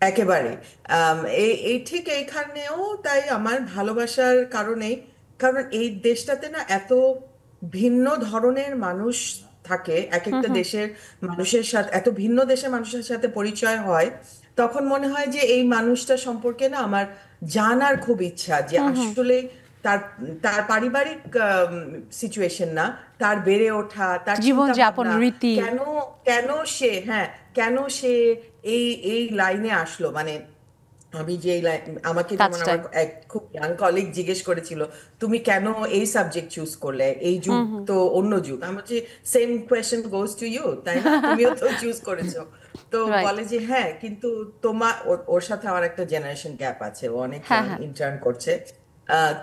একেবারে এই ঠিক এইখানেও তাই আমার ভালোবাসার কারণেই, কারণ এই দেশটাতে না এত ভিন্ন ধরনের মানুষ থাকে, এক একটা দেশের মানুষের সাথে, এত ভিন্ন দেশের মানুষের সাথে পরিচয় হয়, তখন মনে হয় যে এই মানুষটা সম্পর্কে না আমার জানার খুব ইচ্ছা, যে আসলে তার তার পারিবারিক সিচুয়েশন না, তার বেড়ে ওঠা, তার চিন্তা জীবনযাপন ভাবনা, রীতি। কেন কেন সে, হ্যাঁ, কেন সে এই এই লাইনে আসলো। মানে আমি যে আমাকে যেমন কাজটাই। আমার এক খুব ইয়াং কলিগ জিজ্ঞেস করেছিল, তুমি কেন এই সাবজেক্ট চুজ করলে, এই যুগ তো অন্য যুগ। আমি বলছি same question goes to you, তাই না, তুমিও তো চুজ করেছো। তো Right. বলে যে হ্যাঁ, কিন্তু তোমার ওর সাথে আমার একটা জেনারেশন গ্যাপ আছে, ও অনেক হ্যাঁ, হ্যাঁ। ইন্টার্ন করছে।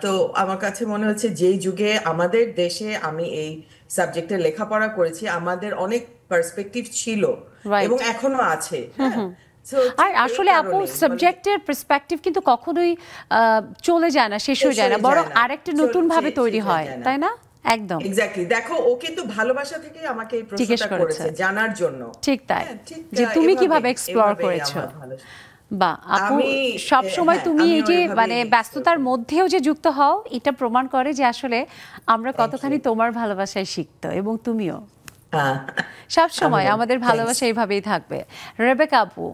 তো আমার কাছে মনে হচ্ছে যেই যুগে আমাদের দেশে আমি এই সাবজেক্টে লেখাপড়া করেছি, আমাদের অনেক পার্সপেক্টিভ ছিল Right. এবং এখনো আছে। হ্যাঁ, So আর ঠিক এই আসলে আপু কারণেই সাবজেক্টের পার্সপেক্টিভ কিন্তু কখনোই চলে যায় না, শেষ হয়ে যায় না, বরং আরেকটা নতুন ভাবে তৈরি হয়, তাই না? একদম এক্স্যাক্টলি। দেখো, ও কিন্তু ভালোবাসা থেকে আমাকে এই জিজ্ঞেস প্রশ্নটা করেছে। করেছে জানার জন্য। ঠিক তাই, হ্যাঁ, ঠিক যে তুমি এভাবেই, কিভাবে এক্সপ্লোর এভাবেই করেছো। আমার ভালোবাসা। বা আপু আমি সব সময় হ্যাঁ, তুমি এই আমিও যে এভাবেই মানে explore ব্যস্ততার করি। মধ্যেও যে যুক্ত হও, এটা প্রমাণ করে যে আসলে আমরা কতখানি you. তোমার ভালোবাসায় শিখতো, এবং তুমিও হ্যাঁ, সব সময় আমিও। আমাদের Thanks. ভালোবাসা এইভাবেই থাকবে। রেবেকা আপু,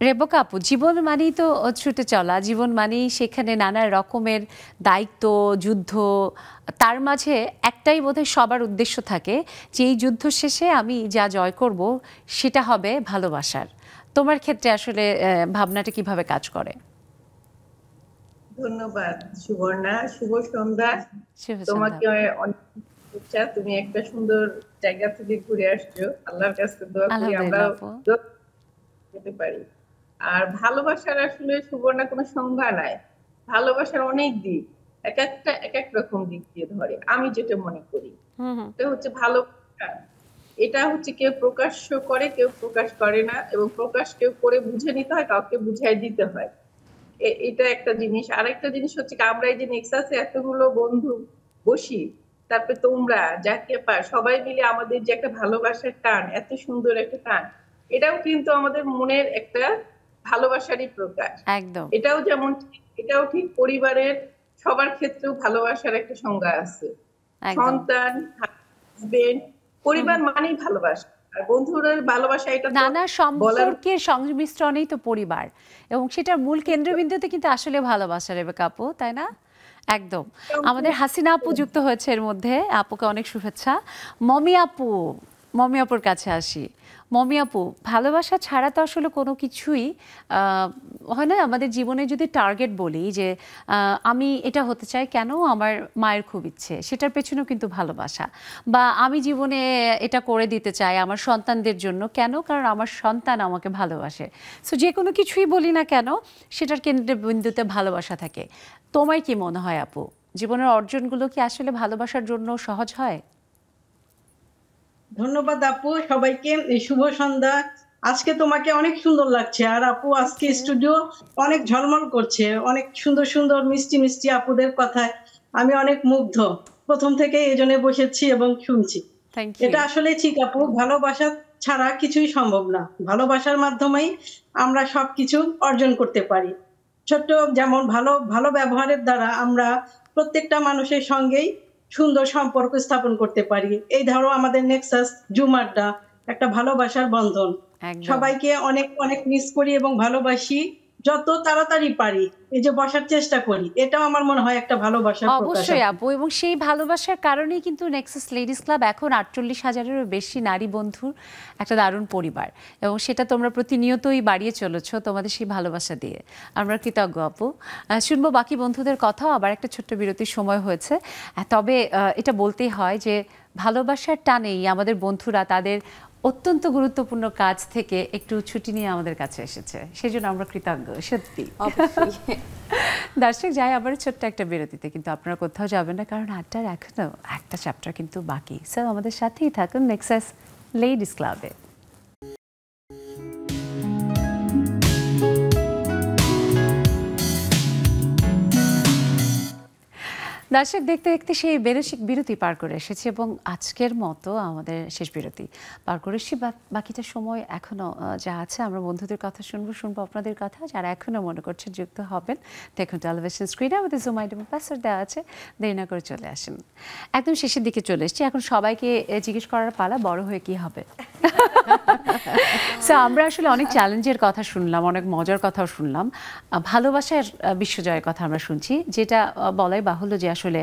রেবেকা আপু, জীবন মানেই তো ছুটে চলা, জীবন মানেই সেখানে নানা রকমের দায়িত্ব, যুদ্ধ, তার মাঝে একটাই বোধহয় সবার উদ্দেশ্য থাকে যে এই যুদ্ধ শেষে আমি যা জয় করব সেটা হবে ভালোবাসার। তোমার ক্ষেত্রে আসলে ভাবনাটা কিভাবে কাজ করে? ধন্যবাদ সুবর্ণা, শুভ সন্ধ্যা। শুভ তোমাকে সন্ধ্যা। অনেক শুভেচ্ছা, তুমি একটা সুন্দর জায়গা থেকে ঘুরে আসছো। আল্লাহর কাছে দোয়া করি আমরা আলহামদুলিল্লাহ আপু। যেতে পারি। আর ভালোবাসার আসলে সুবর্ণা কোনো সংজ্ঞা নাই, ভালোবাসার অনেক দিক, এক একটা এক এক রকম দিক দিয়ে ধরে। আমি যেটা মনে করি এটা হচ্ছে ভালোবাসা, এটা হচ্ছে কেউ প্রকাশ্য করে, কেউ প্রকাশ করে না, এবং প্রকাশ কেউ করে বুঝে নিতে হয়, কাউকে বুঝাই দিতে হয়। এটা একটা জিনিস। আরেকটা জিনিস হচ্ছে আমরা এই যে নেক্সাসে এতগুলো বন্ধু বসি, তারপরে তোমরা যাকে সবাই মিলে আমাদের যে একটা ভালোবাসার টান, এত সুন্দর একটা টান, এটাও কিন্তু আমাদের মনের একটা ভালোবাসারই প্রকাশ। একদম এটাও যেমন এটাও ঠিক পরিবারের সবার ক্ষেত্রেও ভালোবাসার একটা সংজ্ঞা আছে। একদম সন্তান, হাজবেন্ড, পরিবার মানেই ভালোবাসা। আর বন্ধুদের ভালোবাসা, এটা তো নানা বলার সম্পর্কের সংমিশ্রণেই তো পরিবার, এবং সেটার মূল কেন্দ্রবিন্দুতে কিন্তু আসলে ভালোবাসা, রেবেকা আপু, তাই না? একদম। আমাদের হাসিনা আপু যুক্ত হয়েছে এর মধ্যে, আপুকে অনেক শুভেচ্ছা। মমি আপু, মমি আপুর কাছে আসি। মমি আপু, ভালোবাসা ছাড়া তো আসলে কোনো কিছুই হয় না আমাদের জীবনে। যদি টার্গেট বলি যে আমি এটা হতে চাই, কেন আমার মায়ের খুব ইচ্ছে, সেটার পেছনেও কিন্তু ভালোবাসা। বা আমি জীবনে এটা করে দিতে চাই আমার সন্তানদের জন্য, কেন? কারণ আমার সন্তান আমাকে ভালোবাসে। সো যে কোনো কিছুই বলি না কেন, সেটার কেন্দ্রবিন্দুতে ভালোবাসা থাকে। তোমার কি মনে হয় আপু, জীবনের অর্জনগুলো কি আসলে ভালোবাসার জন্য সহজ হয়? ধন্যবাদ আপু, সবাইকে শুভ সন্ধ্যা। আজকে তোমাকে অনেক সুন্দর লাগছে, আর আপু আজকে স্টুডিও অনেক ঝলমল করছে, অনেক সুন্দর সুন্দর মিষ্টি মিষ্টি আপুদের কথায় আমি অনেক মুগ্ধ প্রথম থেকে, এই জন্য বসেছি এবং শুনছি। থ্যাংক এটা ইউ। আসলে ঠিক আপু, ভালোবাসা ছাড়া কিছুই সম্ভব না, ভালোবাসার মাধ্যমেই আমরা সবকিছু অর্জন করতে পারি। ছোট্ট যেমন ভালো ভালো ব্যবহারের দ্বারা আমরা প্রত্যেকটা মানুষের সঙ্গেই সুন্দর সম্পর্ক স্থাপন করতে পারি। এই ধরো আমাদের নেক্সাস জুম আড্ডা একটা ভালোবাসার বন্ধন। একদম সবাইকে অনেক অনেক মিস করি এবং ভালোবাসি। যত তাড়াতাড়ি পারি এই যে বসার চেষ্টা করি, এটাও আমার মনে হয় একটা ভালোবাসার প্রকাশ। অবশ্যই আপু, এবং সেই ভালোবাসার কারণেই কিন্তু নেক্সাস লেডিস ক্লাব এখন 48,000-এরও বেশি নারী বন্ধুর একটা দারুণ পরিবার, এবং সেটা তোমরা প্রতিনিয়তই বাড়িয়ে চলেছো তোমাদের সেই ভালোবাসা দিয়ে। আমরা কৃতজ্ঞ আপু। শুনবো বাকি বন্ধুদের কথাও, আবার একটা ছোট্ট বিরতির সময় হয়েছে। তবে এটা বলতেই হয় যে ভালোবাসার টানেই আমাদের বন্ধুরা তাদের অত্যন্ত গুরুত্বপূর্ণ কাজ থেকে একটু ছুটি নিয়ে আমাদের কাছে এসেছে, সেজন্য আমরা কৃতজ্ঞ সত্যি। দর্শক, যাই আবার ছোট্ট একটা বিরতিতে, কিন্তু আপনারা কোথাও যাবেন না, কারণ আড্ডার এখনো একটা চ্যাপ্টার কিন্তু বাকি। স্যার আমাদের সাথেই থাকুন নেক্সাস লেডিস ক্লাবে। দর্শক, দেখতে দেখতে সেই বিরতি পার করে এসেছি, এবং আজকের মতো আমাদের শেষ বিরতি পার করে এসেছি। বাকিটা সময় এখনো যা আছে আমরা বন্ধুদের কথা শুনবো আপনাদের কথা। যারা এখনো মনে করছেন যুক্ত হবেন, দেখুন টেলিভিশন স্ক্রিনে আমাদের জুম আইডি এবং পাসওয়ার্ড দেওয়া আছে, দেরি না করে চলে আসেন। একদম শেষের দিকে চলে এসেছি, এখন সবাইকে জিজ্ঞেস করার পালা বড় হয়ে কি হবে। সো আমরা আসলে অনেক চ্যালেঞ্জের কথা শুনলাম, অনেক মজার কথাও শুনলাম, ভালোবাসার বিশ্বজয়ের কথা আমরা শুনছি, যেটা বলাই বাহুল্য যে আসলে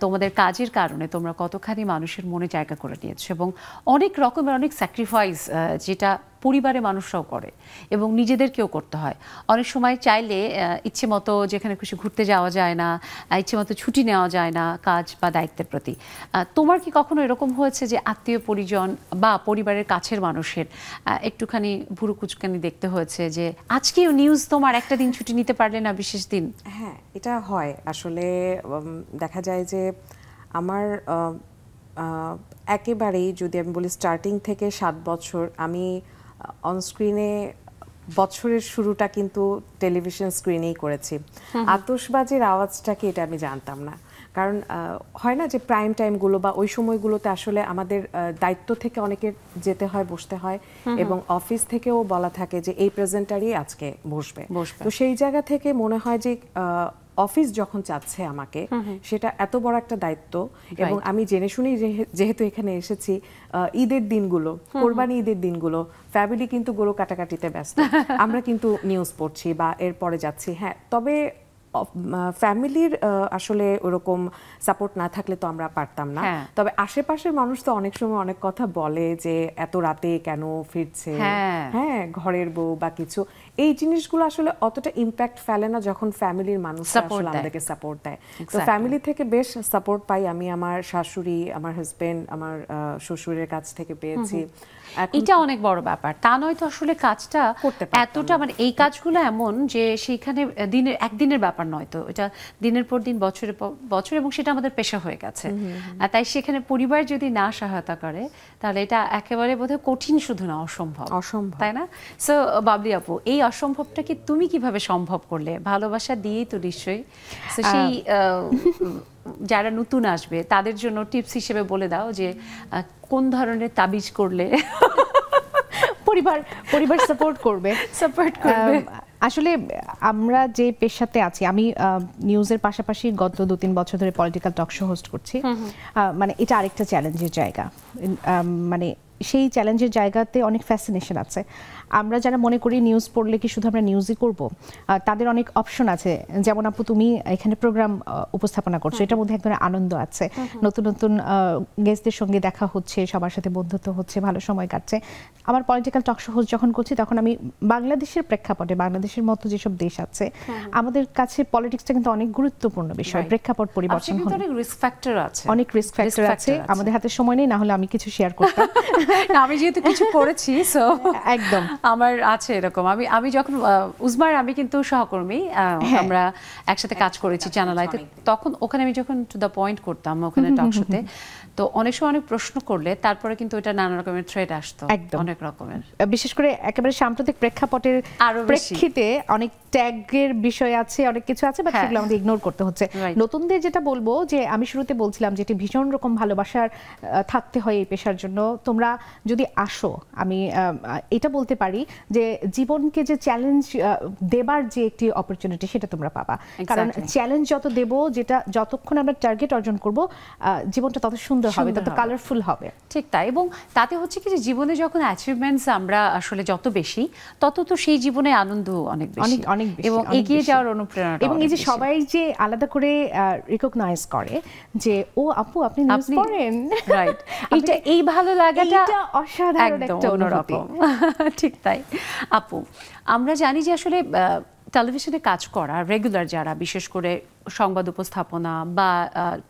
তোমাদের কাজের কারণে তোমরা কতখানি মানুষের মনে জায়গা করে নিয়েছো, এবং অনেক রকমের অনেক স্যাক্রিফাইস যেটা পরিবারের মানুষরাও করে এবং নিজেদেরকেও করতে হয়। অনেক সময় চাইলে ইচ্ছে মতো যেখানে খুশি ঘুরতে যাওয়া যায় না, ইচ্ছে মতো ছুটি নেওয়া যায় না কাজ বা দায়িত্বের প্রতি। তোমার কি কখনো এরকম হয়েছে যে আত্মীয় পরিজন বা পরিবারের কাছের মানুষের একটুখানি ভুরু কুচকানি দেখতে হয়েছে যে আজকেও নিউজ তোমার একটা দিন ছুটি নিতে পারলে না, বিশেষ দিন? হ্যাঁ, এটা হয় আসলে। দেখা যায় যে আমার একেবারেই যদি আমি বলি স্টার্টিং থেকে 7 বছর আমি অনস্ক্রিনে বছরের শুরুটা কিন্তু টেলিভিশন স্ক্রিনেই করেছি। আতশবাজির আওয়াজটা কি এটা আমি জানতাম না, কারণ হয় না যে প্রাইম টাইমগুলো বা ওই সময়গুলোতে আসলে আমাদের দায়িত্ব থেকে অনেকের যেতে হয়, বসতে হয়, এবং অফিস থেকেও বলা থাকে যে এই প্রেজেন্টারই আজকে বসবে। তো সেই জায়গা থেকে মনে হয় যে অফিস যখন চাচ্ছে আমাকে, সেটা এত বড় একটা দায়িত্ব, এবং আমি জেনে শুনেই যেহেতু এখানে এসেছি, ঈদের দিনগুলো, কোরবানি ঈদের দিনগুলো ফ্যামিলি কিন্তু গরু কাটাকাটিতে ব্যস্ত, আমরা কিন্তু নিউজ পড়ছি বা এরপরে যাচ্ছি। হ্যাঁ, তবে ফ্যামিলির আসলে ওরকম সাপোর্ট না থাকলে তো আমরা পারতাম না। তবে আশেপাশের মানুষ তো অনেক সময় অনেক কথা বলে যে এত রাতে কেন ফিরছে, হ্যাঁ ঘরের বউ বা কিছু, এই জিনিসগুলো আসলে অতটা ইম্প্যাক্ট ফেলে না যখন ফ্যামিলির মানুষ আসলে আমাদেরকে সাপোর্ট দেয়। তো ফ্যামিলি থেকে বেশ সাপোর্ট পাই আমি, আমার শাশুড়ি, আমার হাজবেন্ড, আমার শ্বশুরের কাছ থেকে পেয়েছি। এটা অনেক বড় ব্যাপার, তা নয় তো আসলে কাজটা এতটা, মানে এই কাজগুলো এমন যে সেইখানে দিনের একদিনের ব্যাপার নয়, তো এটা দিনের পর দিন, বছরের পর বছর, এবং সেটা আমাদের পেশা হয়ে গেছে। তাই সেখানে পরিবার যদি না সহায়তা করে তাহলে এটা একেবারে বোধহয় কঠিন, শুধু না অসম্ভব, তাই না? সো বাবলি আপু, এই অসম্ভবটাকে তুমি কিভাবে সম্ভব করলে? ভালোবাসা দিয়েই তো নিশ্চয়ই। সো সেই যারা নতুন আসবে তাদের জন্য টিপস হিসেবে বলে দাও যে কোন ধরনের তাবিজ করলে পরিবার সাপোর্ট করবে। আসলে আমরা যে পেশাতে আছি, আমি নিউজের পাশাপাশি গত 2-3 বছর ধরে পলিটিক্যাল টক শো হোস্ট করছি। মানে এটা আরেকটা চ্যালেঞ্জের জায়গা, মানে সেই চ্যালেঞ্জের জায়গাতে অনেক ফ্যাসিনেশন আছে। আমরা যারা মনে করি নিউজ পড়লে কি শুধু আমরা নিউজই করব, তাদের অনেক অপশন আছে। যেমন আপু তুমি এখানে প্রোগ্রাম উপস্থাপনা করছো, এটার মধ্যে এক ধরনের আনন্দ আছে, নতুন নতুন গেস্টদের সঙ্গে দেখা হচ্ছে, সবার সাথে বন্ধুত্ব হচ্ছে, ভালো সময় কাটছে। আমার পলিটিক্যাল টক শো হোস্ট যখন করছি তখন আমি বাংলাদেশের প্রেক্ষাপটে, বাংলাদেশের মতো যেসব দেশ আছে আমাদের কাছে পলিটিক্সটা কিন্তু অনেক গুরুত্বপূর্ণ বিষয়। প্রেক্ষাপট পরিবর্তন হয়, অনেক রিস্ক ফ্যাক্টর আছে, অনেক রিস্ক ফ্যাক্টর আছে। আমাদের হাতে সময় নেই, না হলে আমি কিছু শেয়ার করতাম। আমি যেহেতু কিছু করেছি, সো একদম আমার আছে এরকম। আমি যখন উজমার, আমি কিন্তু সহকর্মী, আমরা একসাথে কাজ করেছি চ্যানেল আইতে, তখন ওখানে আমি যখন টু দ্য পয়েন্ট করতাম ওখানে টক শোতে, তো অনেক সময় অনেক প্রশ্ন করলে তারপরে কিন্তু এটা নানা রকমের থ্রেড আসতো, অনেক রকমের, বিশেষ করে একেবারে সাম্প্রতিক প্রেক্ষাপটের প্রেক্ষিতে অনেক ট্যাগের বিষয় আছে, অনেক কিছু আছে, বাট সেগুলো আমাদের ইগনোর করতে হচ্ছে। নতুনদের যেটা বলবো, যে আমি শুরুতে বলছিলাম যে এটি ভীষণ রকম ভালোবাসার থাকতে হয় এই পেশার জন্য। তোমরা যদি আসো, আমি এটা বলতে পারি যে জীবনকে যে চ্যালেঞ্জ দেবার যে একটি অপরচুনিটি, সেটা তোমরা পাবা। কারণ চ্যালেঞ্জ যত দেব, যেটা যতক্ষণ আমরা টার্গেট অর্জন করব, জীবনটা তত সুন্দর হবে, তত কালারফুল হবে। ঠিক তাই। এবং তাতে হচ্ছে কি যে জীবনে যখন অ্যাচিভমেন্টস আমরা আসলে যত বেশি, তত তো সেই জীবনে আনন্দ অনেক বেশি, অনেক অনেক বেশি, এবং অনেক এগিয়ে বেশি। যাওয়ার অনুপ্রেরণা এবং এই যে সবাই যে আলাদা করে রিকগনাইজ করে যে ও আপু আপনি নিউজ পড়েন, রাইট, এটা এই ভালো লাগাটা এটা অসাধারণ একদম একটা অনুভূতি। অন্যরকম। ঠিক তাই আপু, আমরা জানি যে আসলে টেলিভিশনে কাজ করা রেগুলার যারা, বিশেষ করে সংবাদ উপস্থাপনা বা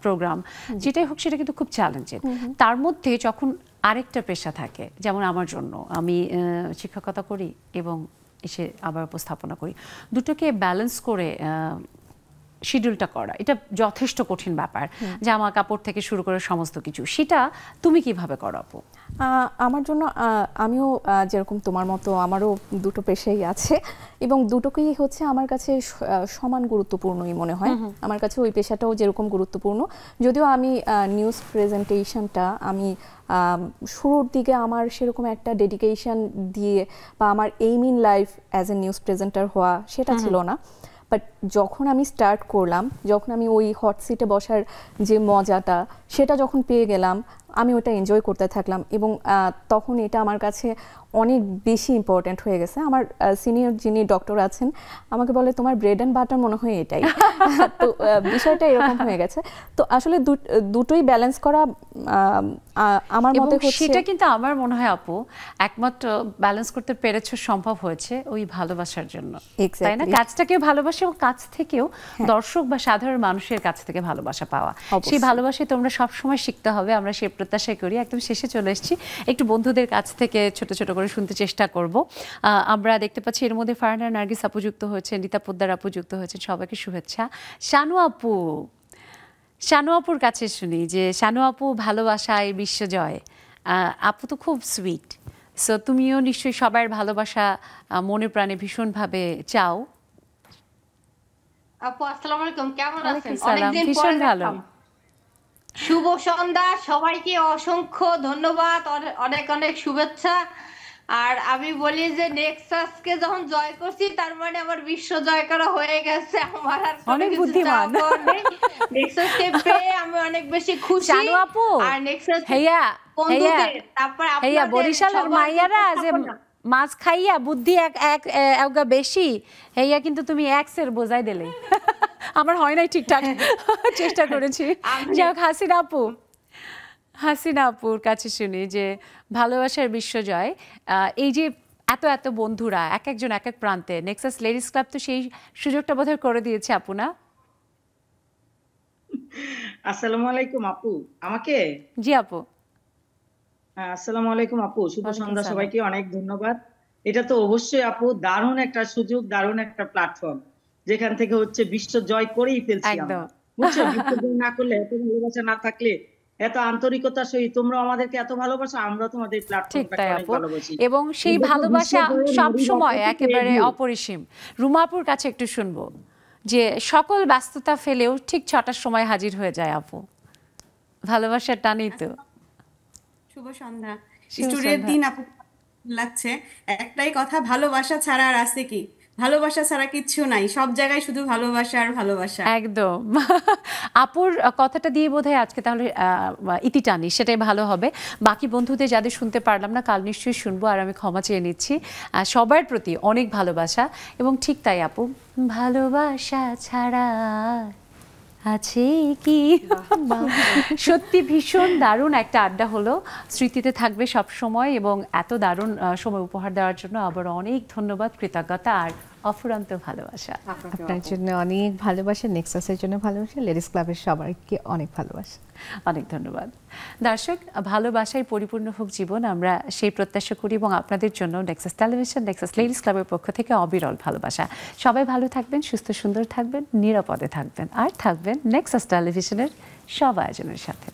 প্রোগ্রাম যেটাই হোক, সেটা কিন্তু খুব চ্যালেঞ্জিং। তার মধ্যে যখন আরেকটা পেশা থাকে, যেমন আমার জন্য, আমি শিক্ষকতা করি এবং এসে আবার উপস্থাপনা করি, দুটোকে ব্যালেন্স করে শিডিউলটা করা এটা যথেষ্ট কঠিন ব্যাপার। জামা কাপড় থেকে শুরু করে সমস্ত কিছু, সেটা তুমি কিভাবে করো আপু? আমার জন্য আমিও যেরকম তোমার মতো আমারও দুটো পেশাই আছে, এবং দুটোকেই হচ্ছে আমার কাছে সমান গুরুত্বপূর্ণই মনে হয়। আমার কাছে ওই পেশাটাও যেরকম গুরুত্বপূর্ণ, যদিও আমি নিউজ প্রেজেন্টেশনটা আমি শুরুর দিকে আমার সেরকম একটা ডেডিকেশন দিয়ে বা আমার aim in life as a news presenter হওয়া সেটা ছিল না। বাট যখন আমি স্টার্ট করলাম, যখন আমি ওই হট সিটে বসার যে মজাটা সেটা যখন পেয়ে গেলাম, আমি ওটা এনজয় করতে থাকলাম, এবং তখন এটা আমার কাছে অনেক বেশি ইম্পর্ট্যান্ট হয়ে গেছে। আমার সিনিয়র যিনি ডক্টর আছেন আমাকে বলে তোমার ব্রেড অ্যান্ড বাটার মনে হয় এটাই। তো বিষয়টা এরকম হয়ে গেছে। তো আসলে দুটোই ব্যালেন্স করা আমার মতে হচ্ছে, সেটা কিন্তু আমার মনে হয় আপু একমাত্র ব্যালেন্স করতে পেরেছো সম্ভব হয়েছে ওই ভালোবাসার জন্য, তাই না? কাজটাকেও ভালোবাসা এবং কাজ থেকেও দর্শক বা সাধারণ মানুষের কাছ থেকে ভালোবাসা পাওয়া, সেই ভালোবাসায় তোমরা সবসময় শিখতে হবে। আমরা সেই প্রত্যাশাই করি। একদম শেষে চলে এসেছি, একটু বন্ধুদের কাছ থেকে ছোট ছোট করে শুনতে চেষ্টা করব। আমরা দেখতে পাচ্ছি এর মধ্যে ফারহানা নার্গিস আপু যুক্ত হয়েছেন, রীতা পোদ্দার আপু যুক্ত হয়েছেন, সবাইকে শুভেচ্ছা। শানু আপু, শানু আপুর কাছে শুনি যে শানু আপু ভালোবাসায় বিশ্বজয়, আপু তো খুব সুইট, সো তুমিও নিশ্চয়ই সবার ভালোবাসা মনে প্রাণে ভীষণভাবে চাও। আপু আসসালামু আলাইকুম, কেমন আছেন? অনেকদিন ভীষণ ভালো। শুভ সন্ধ্যা, সবাইকে অসংখ্য ধন্যবাদ, অনেক অনেক শুভেচ্ছা। আর আমি বলি যে নেক্সাসকে যখন জয় করছি তার মানে আমার বিশ্ব জয় করা হয়ে গেছে। আমার আর অনেক বুদ্ধিমান, নেক্সাসকে পেয়ে আমি অনেক বেশি খুশি। শানু আপু, আর নেক্সাস হেয়া বন্ধুদের, তারপর হেয়া বরিশালের মাইয়ারা যে মাছ খাইয়া বুদ্ধি এক বেশি, হেয়া কিন্তু তুমি এক্সের বোঝাই দিলে। আমার হয় নাই ঠিকঠাক, চেষ্টা করেছি। যাই হোক, হাসিনা আপুর কাছে শুনি যে ভালোবাসার বিশ্বজয়, এই যে এত এত বন্ধুরা এক একজন এক এক প্রান্তে, নেক্সাস লেডিস ক্লাব তো সেই সুযোগটা বোধহয় করে দিয়েছে আপু, না? আসসালামু আলাইকুম আপু, আমাকে? জি আপু। আসসালামু আলাইকুম আপু, শুভ সন্ধ্যা সবাইকে, অনেক ধন্যবাদ। এটা তো অবশ্যই আপু দারুণ একটা সুযোগ, দারুণ একটা প্ল্যাটফর্ম, যেখান থেকে হচ্ছে বিশ্ব জয় করেই ফেলছি আমরা, বুঝছো? বিশ্ব জয় না করলে, এত ভালোবাসা না থাকলে, এত আন্তরিকতার সহিত তোমরা আমাদেরকে এত ভালোবাসা, আমরা তোমাদের প্ল্যাটফর্মটাকে অনেক ভালোবাসি, এবং সেই ভালোবাসা সব সময় একেবারে অপরিসীম। রুমাপুর কাছে একটু শুনবো যে সকল ব্যস্ততা ফেলেও ঠিক 6টার সময় হাজির হয়ে যায় আপু, ভালোবাসার টানেই তো। শুভ সন্ধ্যা, স্টুডিওর দিন আপু লাগছে। একটাই কথা, ভালোবাসা ছাড়া আর আছে কি? ভালোবাসা ছাড়া কিচ্ছু নাই, সব জায়গায় শুধু ভালোবাসা আর ভালোবাসা। একদম। আপুর কথাটা দিয়ে বোধহয় আজকে তাহলে ইতি টানি, সেটাই ভালো হবে। বাকি বন্ধুদের যাদের শুনতে পারলাম না, কাল নিশ্চয়ই শুনবো। আর আমি ক্ষমা চেয়ে নিচ্ছি, সবার প্রতি অনেক ভালোবাসা। এবং ঠিক তাই আপু, ভালোবাসা ছাড়া আছে কি? সত্যি ভীষণ দারুণ একটা আড্ডা হলো, স্মৃতিতে থাকবে সব সময়। এবং এত দারুণ সময় উপহার দেওয়ার জন্য আবার অনেক ধন্যবাদ, কৃতজ্ঞতা আর অফুরন্ত ভালোবাসা। আপনার জন্য অনেক ভালোবাসা, নেক্সাসের জন্য ভালোবাসা, লেডিস ক্লাবের সবাইকে অনেক ভালোবাসা। অনেক ধন্যবাদ। দর্শক, ভালোবাসায় পরিপূর্ণ হোক জীবন, আমরা সেই প্রত্যাশা করি। এবং আপনাদের জন্য নেক্সাস টেলিভিশন, নেক্সাস লেডিস ক্লাবের পক্ষ থেকে অবিরল ভালোবাসা। সবাই ভালো থাকবেন, সুস্থ সুন্দর থাকবেন, নিরাপদে থাকবেন, আর থাকবেন নেক্সাস টেলিভিশনের সব আয়োজনের সাথে।